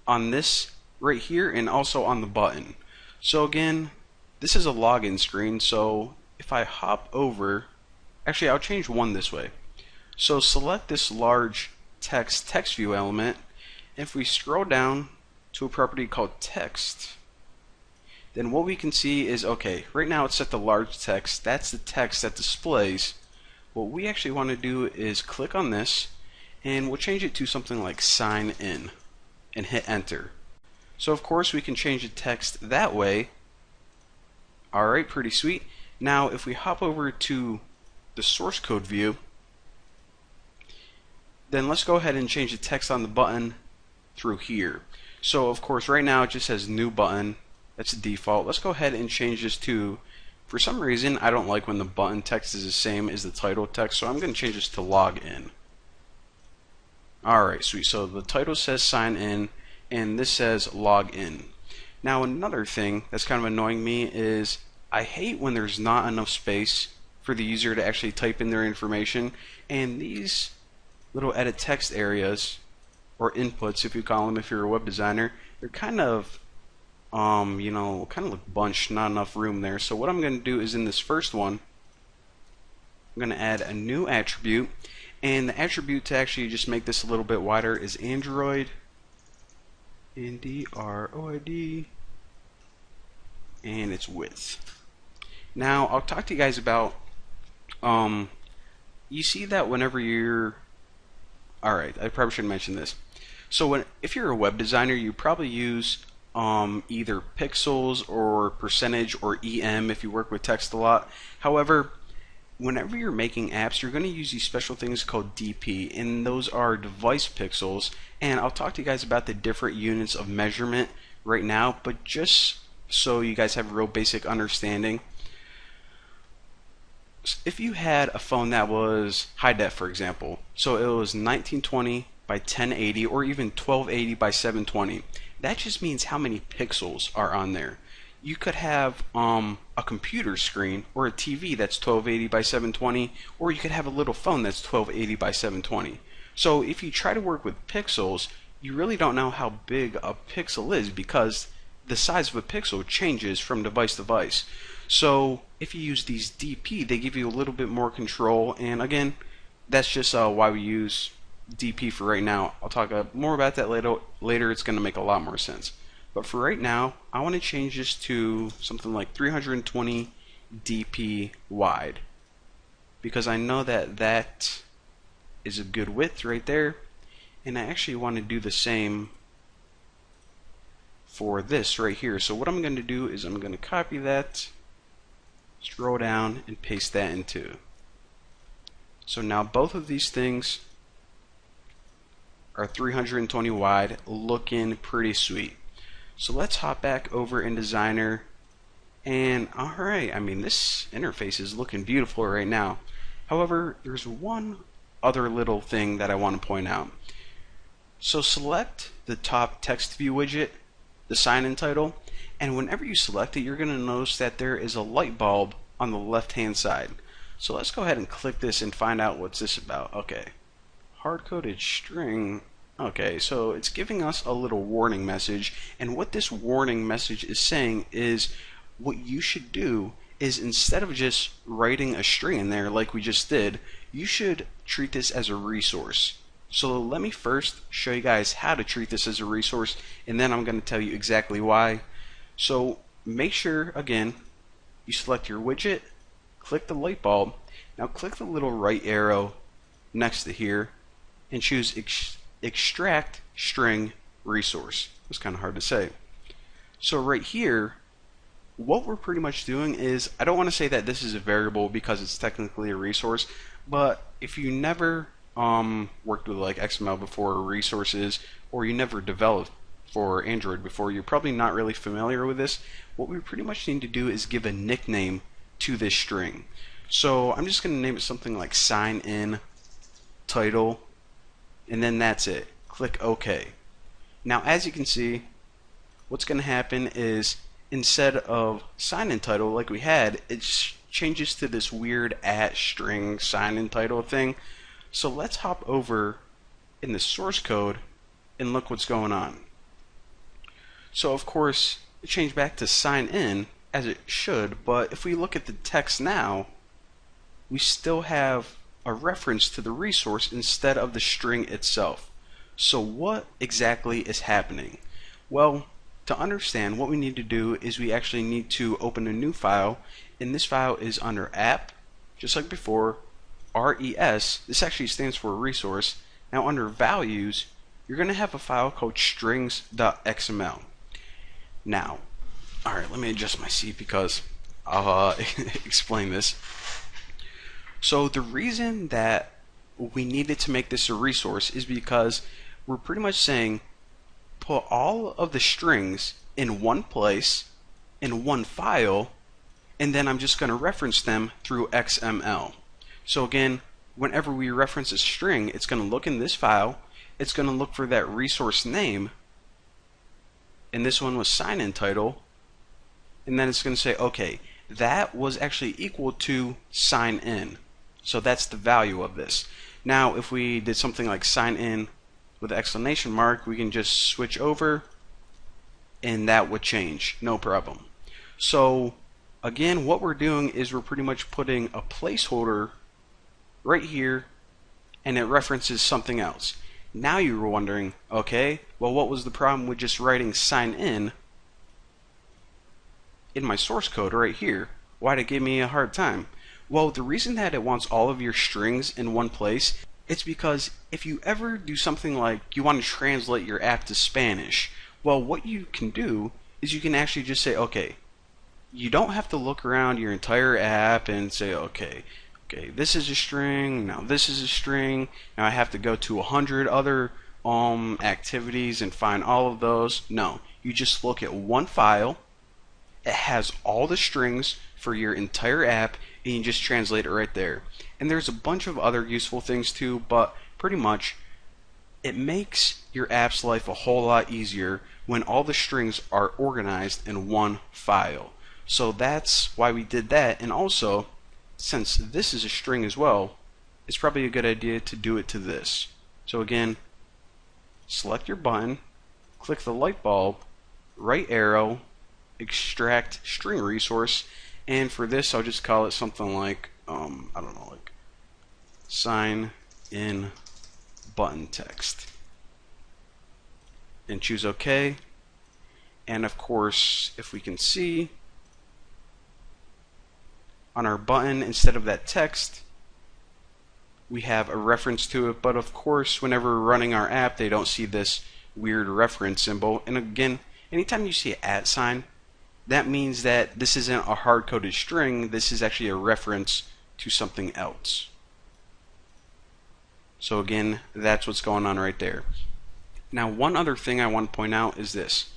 on this right here and also on the button. So again, this is a login screen, so if I hop over, actually I'll change one this way. So select this large text view element. If we scroll down to a property called text, then what we can see is, okay, right now it's set to large text. That's the text that displays. What we actually want to do is click on this, and we'll change it to something like sign in and hit enter. So of course we can change the text that way. Alright, pretty sweet. Now if we hop over to the source code view, then let's go ahead and change the text on the button through here. So of course right now it just says new button. That's the default. Let's go ahead and change this to, for some reason I don't like when the button text is the same as the title text, so I'm going to change this to log in. Alright, sweet. So the title says sign in and this says log in. Now another thing that's kind of annoying me is I hate when there's not enough space for the user to actually type in their information, and these little edit text areas, or inputs if you call them if you're a web designer, they're kind of kind of like bunched, not enough room there. So what I'm going to do is in this first one, I'm going to add a new attribute, and the attribute to actually just make this a little bit wider is Android, Android, and its width. Now I'll talk to you guys about, you see that whenever you're, alright, I probably should mention this. So if you're a web designer, you probably use either pixels or percentage or EM if you work with text a lot. However, whenever you're making apps, you're going to use these special things called DP, and those are device pixels. And I'll talk to you guys about the different units of measurement right now, but just so you guys have a real basic understanding, if you had a phone that was high def, for example, so it was 1920 by 1080 or even 1280 by 720, that just means how many pixels are on there. You could have a computer screen or a TV that's 1280 by 720, or you could have a little phone that's 1280 by 720. So if you try to work with pixels, you really don't know how big a pixel is because the size of a pixel changes from device to device. So if you use these DP, they give you a little bit more control, and again, that's just why we use DP for right now. I'll talk more about that later. It's going to make a lot more sense. But for right now, I want to change this to something like 320 DP wide, because I know that that is a good width right there, and I actually want to do the same for this right here. So what I'm going to do is I'm going to copy that, scroll down, and paste that into. So now both of these things are 320 wide, looking pretty sweet. So let's hop back over in Designer, and alright, I mean, this interface is looking beautiful right now. However, there's one other little thing that I want to point out. So select the top text view widget, the sign-in title, and whenever you select it, you're going to notice that there is a light bulb on the left-hand side. So let's go ahead and click this and find out what's this about. Okay, hard-coded string. Okay, so it's giving us a little warning message, and what this warning message is saying is what you should do is, instead of just writing a string in there like we just did, you should treat this as a resource. So let me first show you guys how to treat this as a resource, and then I'm going to tell you exactly why. So make sure, again, you select your widget, click the light bulb, now click the little right arrow next to here, and choose extract string resource. It's kind of hard to say. So right here, what we're pretty much doing is, I don't want to say that this is a variable because it's technically a resource, but if you never worked with like XML before, or resources, or you never developed for Android before, you're probably not really familiar with this. What we pretty much need to do is give a nickname to this string. So I'm just going to name it something like sign in title, and then that's it. Click OK. Now as you can see, what's going to happen is instead of sign in title like we had, it changes to this weird @string sign in title thing. So let's hop over in the source code and look what's going on. So of course it changed back to sign in as it should, but if we look at the text now, we still have a reference to the resource instead of the string itself. So what exactly is happening? Well, to understand, what we need to do is we actually need to open a new file, and this file is under app, just like before, res. This actually stands for resource. Now under values, you're going to have a file called strings.xml. Now, alright, let me adjust my seat because I'll explain this. So the reason that we needed to make this a resource is because we're pretty much saying put all of the strings in one place, in one file, and then I'm just going to reference them through XML. So again, whenever we reference a string, it's going to look in this file, it's going to look for that resource name, and this one was sign in title, and then it's going to say, okay, that was actually equal to sign in. So that's the value of this. Now if we did something like sign in with an exclamation mark, we can just switch over and that would change, no problem. So again, what we're doing is we're pretty much putting a placeholder right here, and it references something else. Now you were wondering, okay, well, what was the problem with just writing sign in my source code right here? Why'd it give me a hard time? Well, the reason that it wants all of your strings in one place, it's because if you ever do something like you want to translate your app to Spanish, well, what you can do is you can actually just say, okay, you don't have to look around your entire app and say, okay, this is a string, now this is a string, now I have to go to 100 other activities and find all of those. No, you just look at one file, it has all the strings for your entire app, and you just translate it right there. And there's a bunch of other useful things too, but pretty much it makes your app's life a whole lot easier when all the strings are organized in one file. So that's why we did that, and also since this is a string as well, it's probably a good idea to do it to this. So again, select your button, click the light bulb, right arrow, extract string resource, and for this I'll just call it something like I don't know, like sign in button text, and choose OK. And of course, if we can see on our button, instead of that text, we have a reference to it, but of course whenever we're running our app, they don't see this weird reference symbol. And again, anytime you see an @ sign, that means that this isn't a hard-coded string, this is actually a reference to something else. So again, that's what's going on right there. Now one other thing I want to point out is this.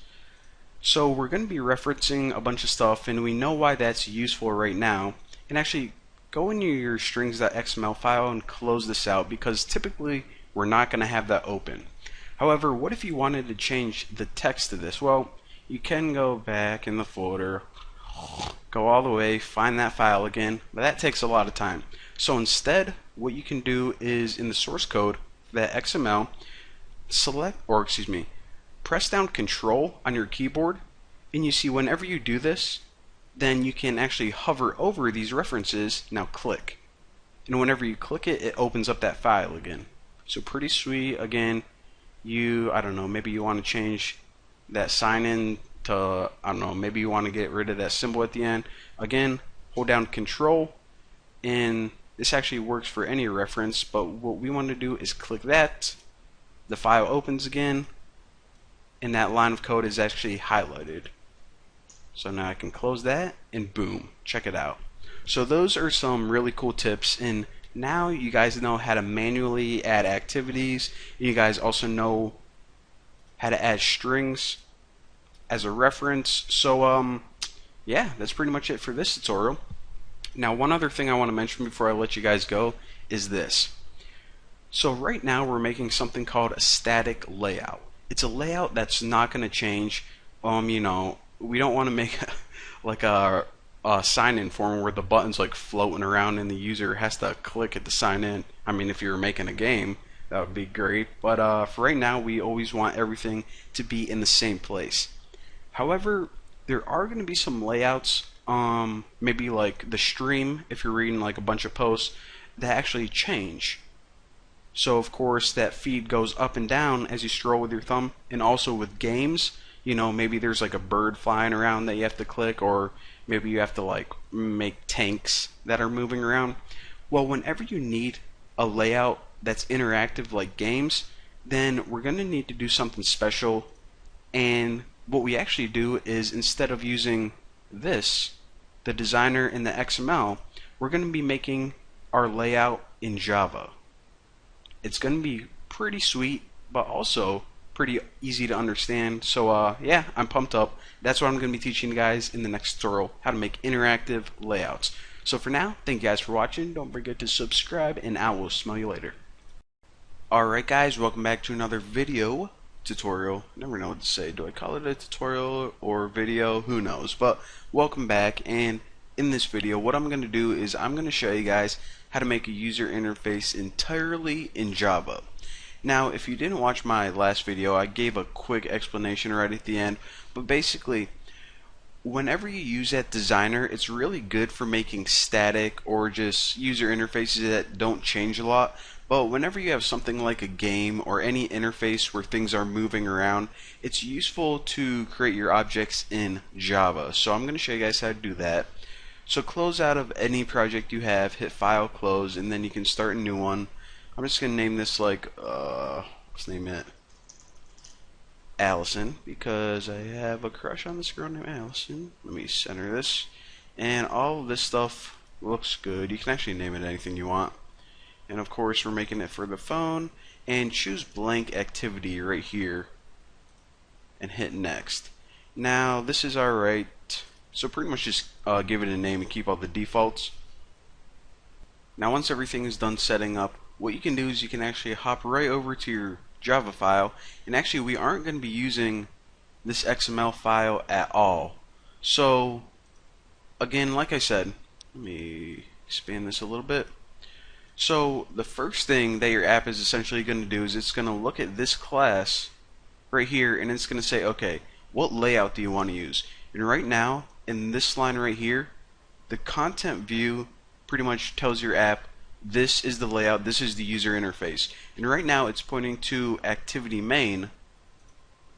So we're going to be referencing a bunch of stuff, and we know why that's useful right now. And actually go into your strings.xml file and close this out, because typically we're not going to have that open. However, what if you wanted to change the text to this? Well, you can go back in the folder, go all the way, find that file again, but that takes a lot of time. So instead, what you can do is in the source code, that XML, press down Control on your keyboard, and you see whenever you do this, then you can actually hover over these references. Now click, and whenever you click it, it opens up that file again. So pretty sweet. Again, I don't know, maybe you want to change that sign in to, I don't know, maybe you want to get rid of that symbol at the end. Again, hold down Control, and this actually works for any reference, but what we want to do is click that, the file opens again, and that line of code is actually highlighted. So now I can close that, and boom, check it out. So those are some really cool tips, and now you guys know how to manually add activities. You guys also know how to add strings as a reference. So yeah, that's pretty much it for this tutorial. Now, one other thing I want to mention before I let you guys go is this. So right now we're making something called a static layout. It's a layout that's not going to change. We don't want to make like a sign-in form where the button's like floating around and the user has to click it to sign in. I mean, if you were making a game, that would be great. But for right now, we always want everything to be in the same place. However, there are going to be some layouts, maybe like the stream, if you're reading like a bunch of posts, that actually change. So of course that feed goes up and down as you scroll with your thumb, and also with games, maybe there's like a bird flying around that you have to click, or maybe you have to like make tanks that are moving around. Well, whenever you need a layout that's interactive like games, then we're going to need to do something special. And what we actually do is, instead of using this, the designer in the XML, we're going to be making our layout in Java. It's going to be pretty sweet, but also pretty easy to understand. So yeah, I'm pumped up. That's what I'm going to be teaching you guys in the next tutorial, how to make interactive layouts. So for now, thank you guys for watching. Don't forget to subscribe, and I will smell you later. Alright guys, welcome back to another video tutorial. Never know what to say. Do I call it a tutorial or video? Who knows? But welcome back, and in this video what I'm going to do is I'm going to show you guys how to make a user interface entirely in Java. Now, if you didn't watch my last video, I gave a quick explanation right at the end, but basically whenever you use that designer, it's really good for making static or just user interfaces that don't change a lot. But whenever you have something like a game or any interface where things are moving around, it's useful to create your objects in Java. So I'm going to show you guys how to do that. So close out of any project you have, hit File, Close, and then you can start a new one. I'm just going to name this like, let's name it Allison, because I have a crush on this girl named Allison. Let me center this. And all of this stuff looks good. You can actually name it anything you want. And of course we're making it for the phone, and choose blank activity right here and hit next. Now this is alright, so pretty much just give it a name and keep all the defaults. Now once everything is done setting up, what you can do is you can actually hop right over to your Java file, and actually we aren't going to be using this XML file at all. So again, like I said, let me expand this a little bit. So the first thing that your app is essentially going to do is it's going to look at this class right here, and it's going to say, okay, what layout do you want to use? And right now, in this line right here, the content view pretty much tells your app, this is the layout, this is the user interface. And right now it's pointing to activity main,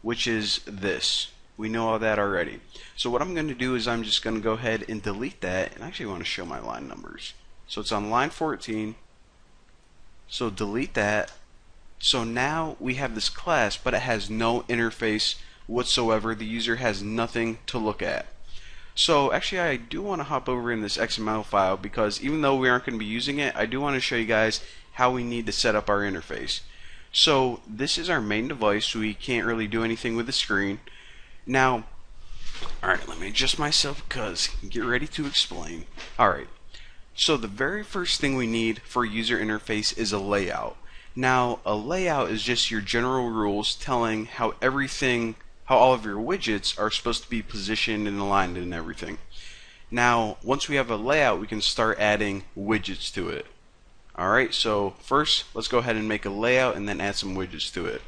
which is this. We know all that already. So what I'm going to do is I'm just going to go ahead and delete that, and I actually want to show my line numbers. So it's on line 14. So delete that. So now we have this class, but it has no interface whatsoever. The user has nothing to look at. So actually I do want to hop over in this XML file, because even though we aren't going to be using it, I do want to show you guys how we need to set up our interface. So this is our main device, so we can't really do anything with the screen. Now, alright, let me adjust myself because get ready to explain. Alright, so the very first thing we need for a user interface is a layout. Now, a layout is just your general rules telling how all of your widgets are supposed to be positioned and aligned and everything. Now, once we have a layout, we can start adding widgets to it. Alright, so first, let's go ahead and make a layout and then add some widgets to it.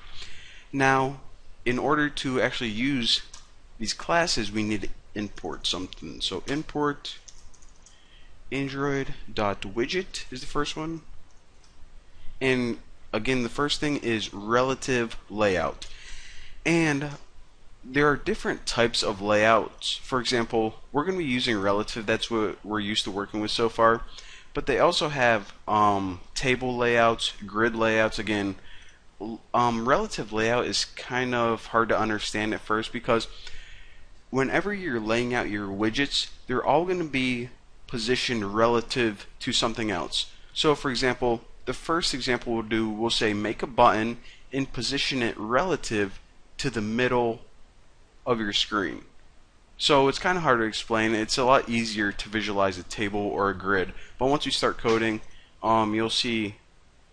Now, in order to actually use these classes, we need to import something. So import Android.widget is the first one. And again, the first thing is relative layout. And there are different types of layouts. For example, we're going to be using relative. That's what we're used to working with so far. But they also have table layouts, grid layouts. Again, relative layout is kind of hard to understand at first, because whenever you're laying out your widgets, they're all going to be positioned relative to something else. So for example, the first example we'll say make a button and position it relative to the middle of your screen. So it's kind of hard to explain. It's a lot easier to visualize a table or a grid. But once you start coding, you'll see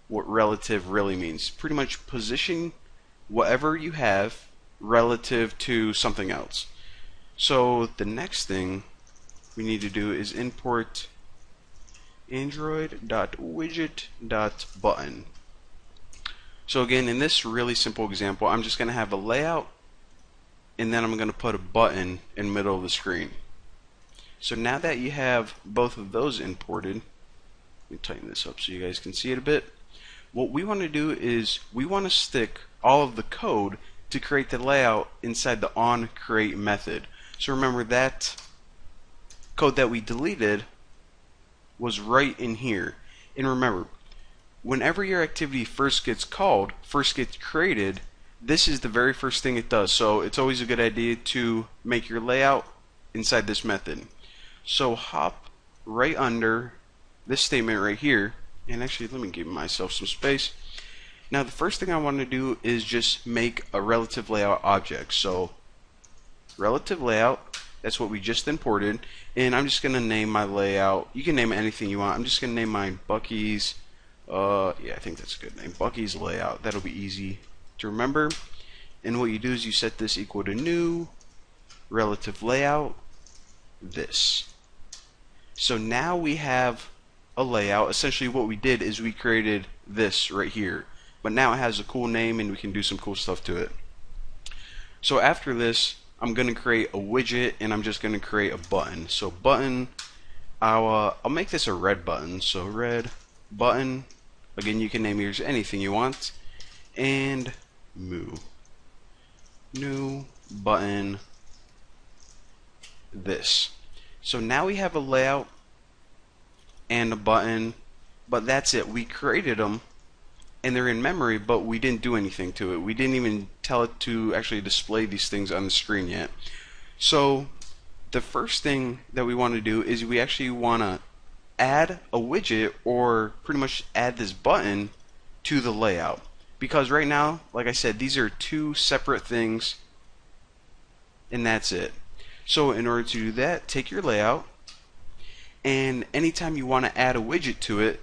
what relative really means. Pretty much position whatever you have relative to something else. So the next thing we need to do is import android.widget.button. So again, in this really simple example, I'm just going to have a layout, and then I'm going to put a button in the middle of the screen. So now that you have both of those imported, let me tighten this up so you guys can see it a bit. What we want to do is we want to stick all of the code to create the layout inside the onCreate method. So remember, that code that we deleted was right in here. And remember, whenever your activity first gets called, first gets created, this is the very first thing it does. So it's always a good idea to make your layout inside this method. So hop right under this statement right here, and actually let me give myself some space. Now the first thing I want to do is just make a relative layout object. So relative layout, that's what we just imported, and I'm just going to name my layout. You can name it anything you want. I'm just going to name mine Bucky's, yeah, I think that's a good name, Bucky's layout. That'll be easy to remember. And what you do is you set this equal to new relative layout this. So now we have a layout. Essentially what we did is we created this right here, but now it has a cool name and we can do some cool stuff to it. So after this, I'm going to create a widget, and I'm just going to create a button. So button, I'll make this a red button. So red button, again you can name yours anything you want, and new button this. So now we have a layout and a button, but that's it. We created them and they're in memory, but we didn't do anything to it. We didn't even tell it to actually display these things on the screen yet. So the first thing that we want to do is we actually want to add a widget, or pretty much add this button to the layout, because right now, like I said, these are two separate things and that's it. So in order to do that, take your layout, and anytime you want to add a widget to it,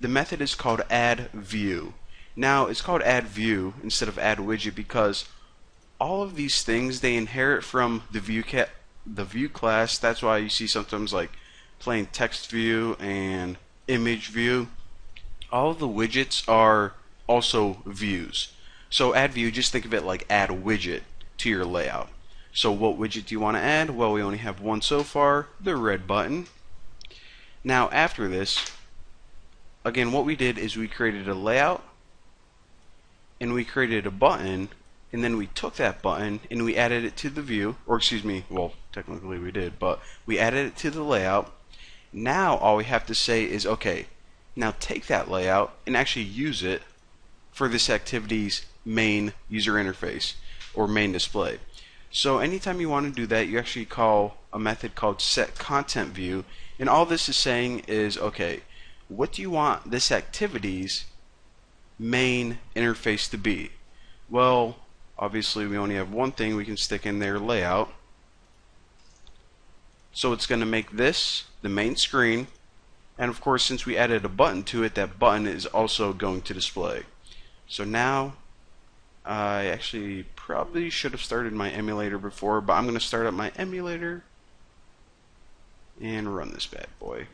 the method is called add view. Now it's called add view instead of add widget because all of these things, they inherit from the view class. That's why you see sometimes like plain text view and image view. All of the widgets are also views. So add view, just think of it like add widget to your layout. So what widget do you want to add? Well, we only have one so far, the red button. Now after this, again, what we did is we created a layout and we created a button, and then we took that button and we added it to the view, or excuse me, well technically we did, but we added it to the layout. Now all we have to say is, okay, now take that layout and actually use it for this activity's main user interface or main display. So anytime you want to do that, you actually call a method called setContentView, and all this is saying is, okay, what do you want this activity's main interface to be? Well, obviously we only have one thing we can stick in there, layout. So it's going to make this the main screen, and of course since we added a button to it, that button is also going to display. So now I actually probably should have started my emulator before, but I'm going to start up my emulator and run this bad boy.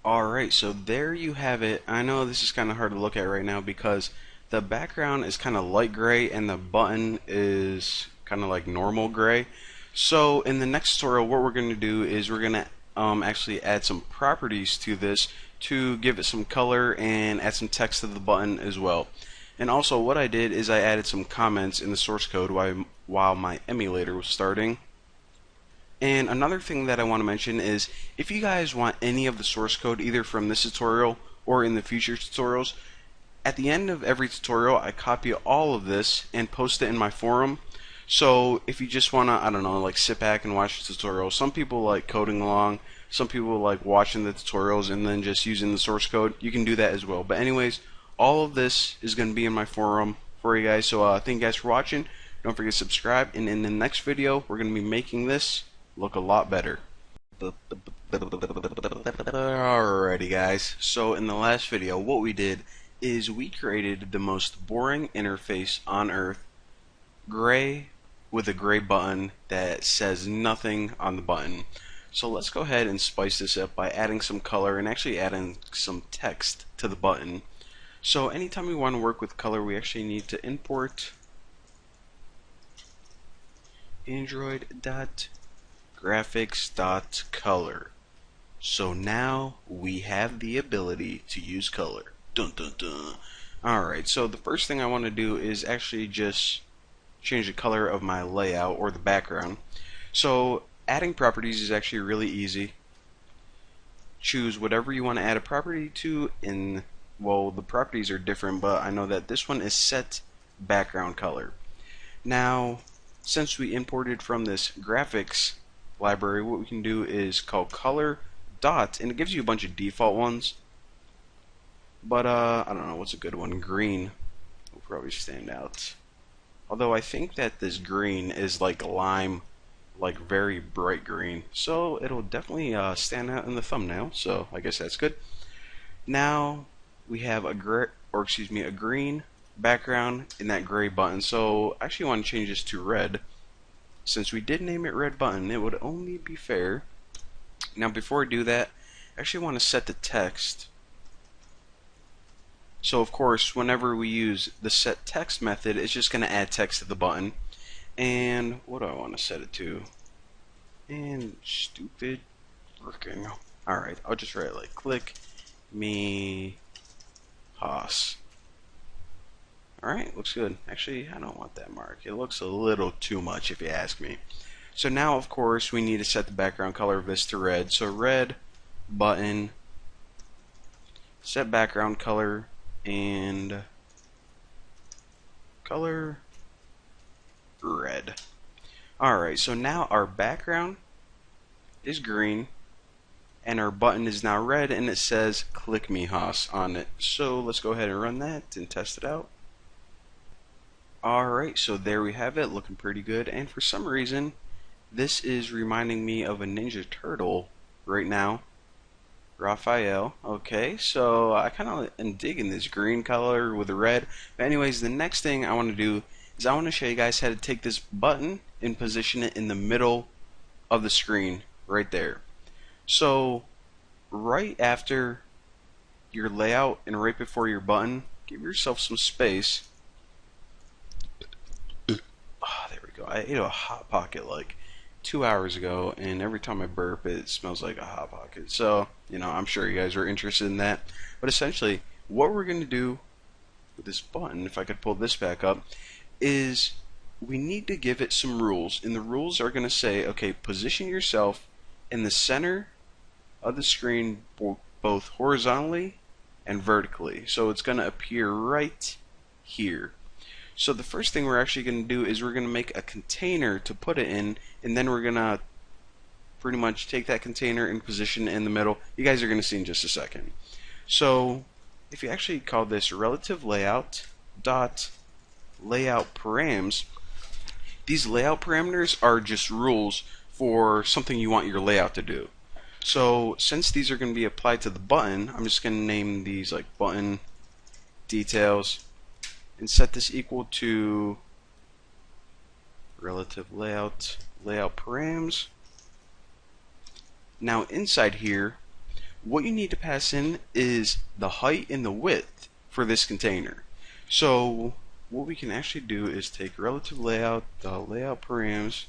Alright, so there you have it. I know this is kind of hard to look at right now because the background is kind of light gray and the button is kind of like normal gray. So in the next tutorial, what we're going to do is we're going to actually add some properties to this to give it some color and add some text to the button as well. And also what I did is I added some comments in the source code while my emulator was starting. And another thing that I want to mention is, if you guys want any of the source code either from this tutorial or in the future tutorials, at the end of every tutorial I copy all of this and post it in my forum. So if you just want to, I don't know, like sit back and watch the tutorial. Some people like coding along, some people like watching the tutorials and then just using the source code. You can do that as well. But anyways, all of this is going to be in my forum for you guys. So thank you guys for watching. Don't forget to subscribe, and in the next video, we're going to be making this look a lot better. Alrighty guys, so in the last video, what we did is we created the most boring interface on earth, gray with a gray button that says nothing on the button. So let's go ahead and spice this up by adding some color and actually adding some text to the button. So anytime we want to work with color, we actually need to import android.graphics.color. So now we have the ability to use color. Dun dun dun. Alright, so the first thing I want to do is actually just change the color of my layout or the background. So adding properties is actually really easy. Choose whatever you want to add a property to, and well, the properties are different, but I know that this one is set background color. Now, since we imported from this graphics library, what we can do is call color dot, and it gives you a bunch of default ones, but I don't know what's a good one. Green will probably stand out, although I think that this green is like lime, like very bright green, so it'll definitely stand out in the thumbnail, so I guess that's good. Now we have a green background in that gray button, so I actually want to change this to red. Since we did name it red button, it would only be fair. Now before I do that, I actually want to set the text. So of course, whenever we use the set text method, it's just going to add text to the button. And what do I want to set it to? And stupid freaking. Alright, I'll just write like click me Haas. Alright, looks good. Actually, I don't want that mark. It looks a little too much if you ask me. So now, of course, we need to set the background color of this to red. So red button, set background color, and color red. Alright, so now our background is green, and our button is now red, and it says click me Haas on it. So let's go ahead and run that and test it out. Alright, so there we have it, looking pretty good, and for some reason this is reminding me of a Ninja Turtle right now. Raphael. Okay, so I kind of am digging this green color with the red. But anyways, the next thing I want to do is I want to show you guys how to take this button and position it in the middle of the screen right there. So right after your layout and right before your button, give yourself some space. Oh, there we go. I ate a Hot Pocket like 2 hours ago, and every time I burp it smells like a Hot Pocket. So, you know, I'm sure you guys are interested in that. But essentially, what we're going to do with this button, if I could pull this back up, is we need to give it some rules. And the rules are going to say, okay, position yourself in the center of the screen both horizontally and vertically. So it's going to appear right here. So the first thing we're actually going to do is we're going to make a container to put it in, and then we're going to pretty much take that container and position it in the middle. You guys are going to see in just a second. So if you actually call this relative layout dot layout params, these layout parameters are just rules for something you want your layout to do. So since these are going to be applied to the button, I'm just going to name these like button details and set this equal to relative layout params. Now inside here, what you need to pass in is the height and the width for this container. So what we can actually do is take relative layout, the layout params,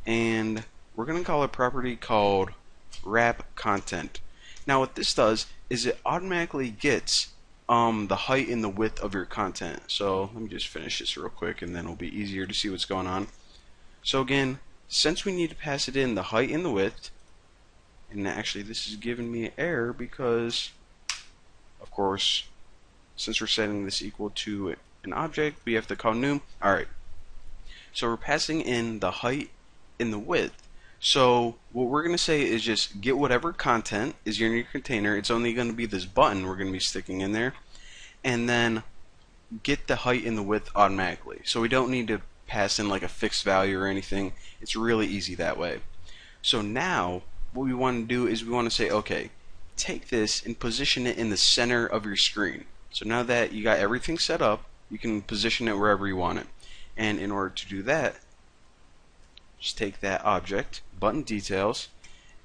and we're going to call a property called wrap content. Now what this does is it automatically gets the height and the width of your content. So let me just finish this real quick, and then it'll be easier to see what's going on. So again, since we need to pass it in the height and the width, and actually this is giving me an error because, of course, since we're setting this equal to an object, we have to call new. Alright, so we're passing in the height and the width. So what we're going to say is just get whatever content is in your container. It's only going to be this button we're going to be sticking in there. And then get the height and the width automatically. So we don't need to pass in like a fixed value or anything. It's really easy that way. So now what we want to do is we want to say, okay, take this and position it in the center of your screen. So now that you got everything set up, you can position it wherever you want it. And in order to do that, just take that object, button details,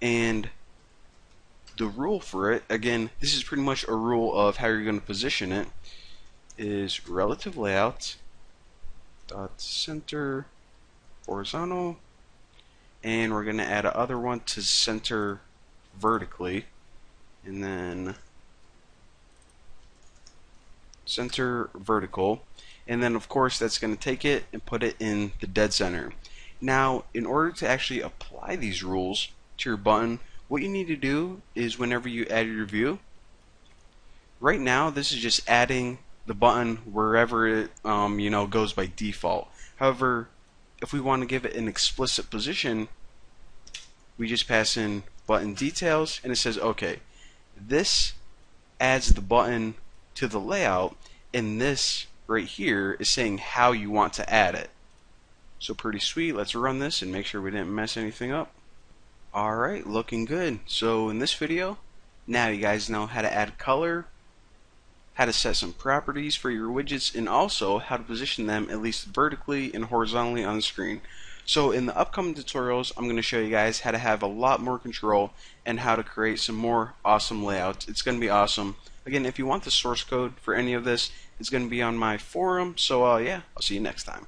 and the rule for it, again, this is pretty much a rule of how you're going to position it, is relative layout dot center horizontal, and we're going to add another one to center vertically, and then center vertical, and then of course that's going to take it and put it in the dead center. Now in order to actually apply these rules to your button, what you need to do is whenever you add your view, right now this is just adding the button wherever it goes by default. However, if we want to give it an explicit position, we just pass in button details and it says, okay, this adds the button to the layout, and this right here is saying how you want to add it. So pretty sweet. Let's run this and make sure we didn't mess anything up. Alright, looking good. So in this video, now you guys know how to add color, how to set some properties for your widgets, and also how to position them at least vertically and horizontally on the screen. So in the upcoming tutorials, I'm going to show you guys how to have a lot more control and how to create some more awesome layouts. It's going to be awesome. Again, if you want the source code for any of this, it's going to be on my forum. So yeah, I'll see you next time.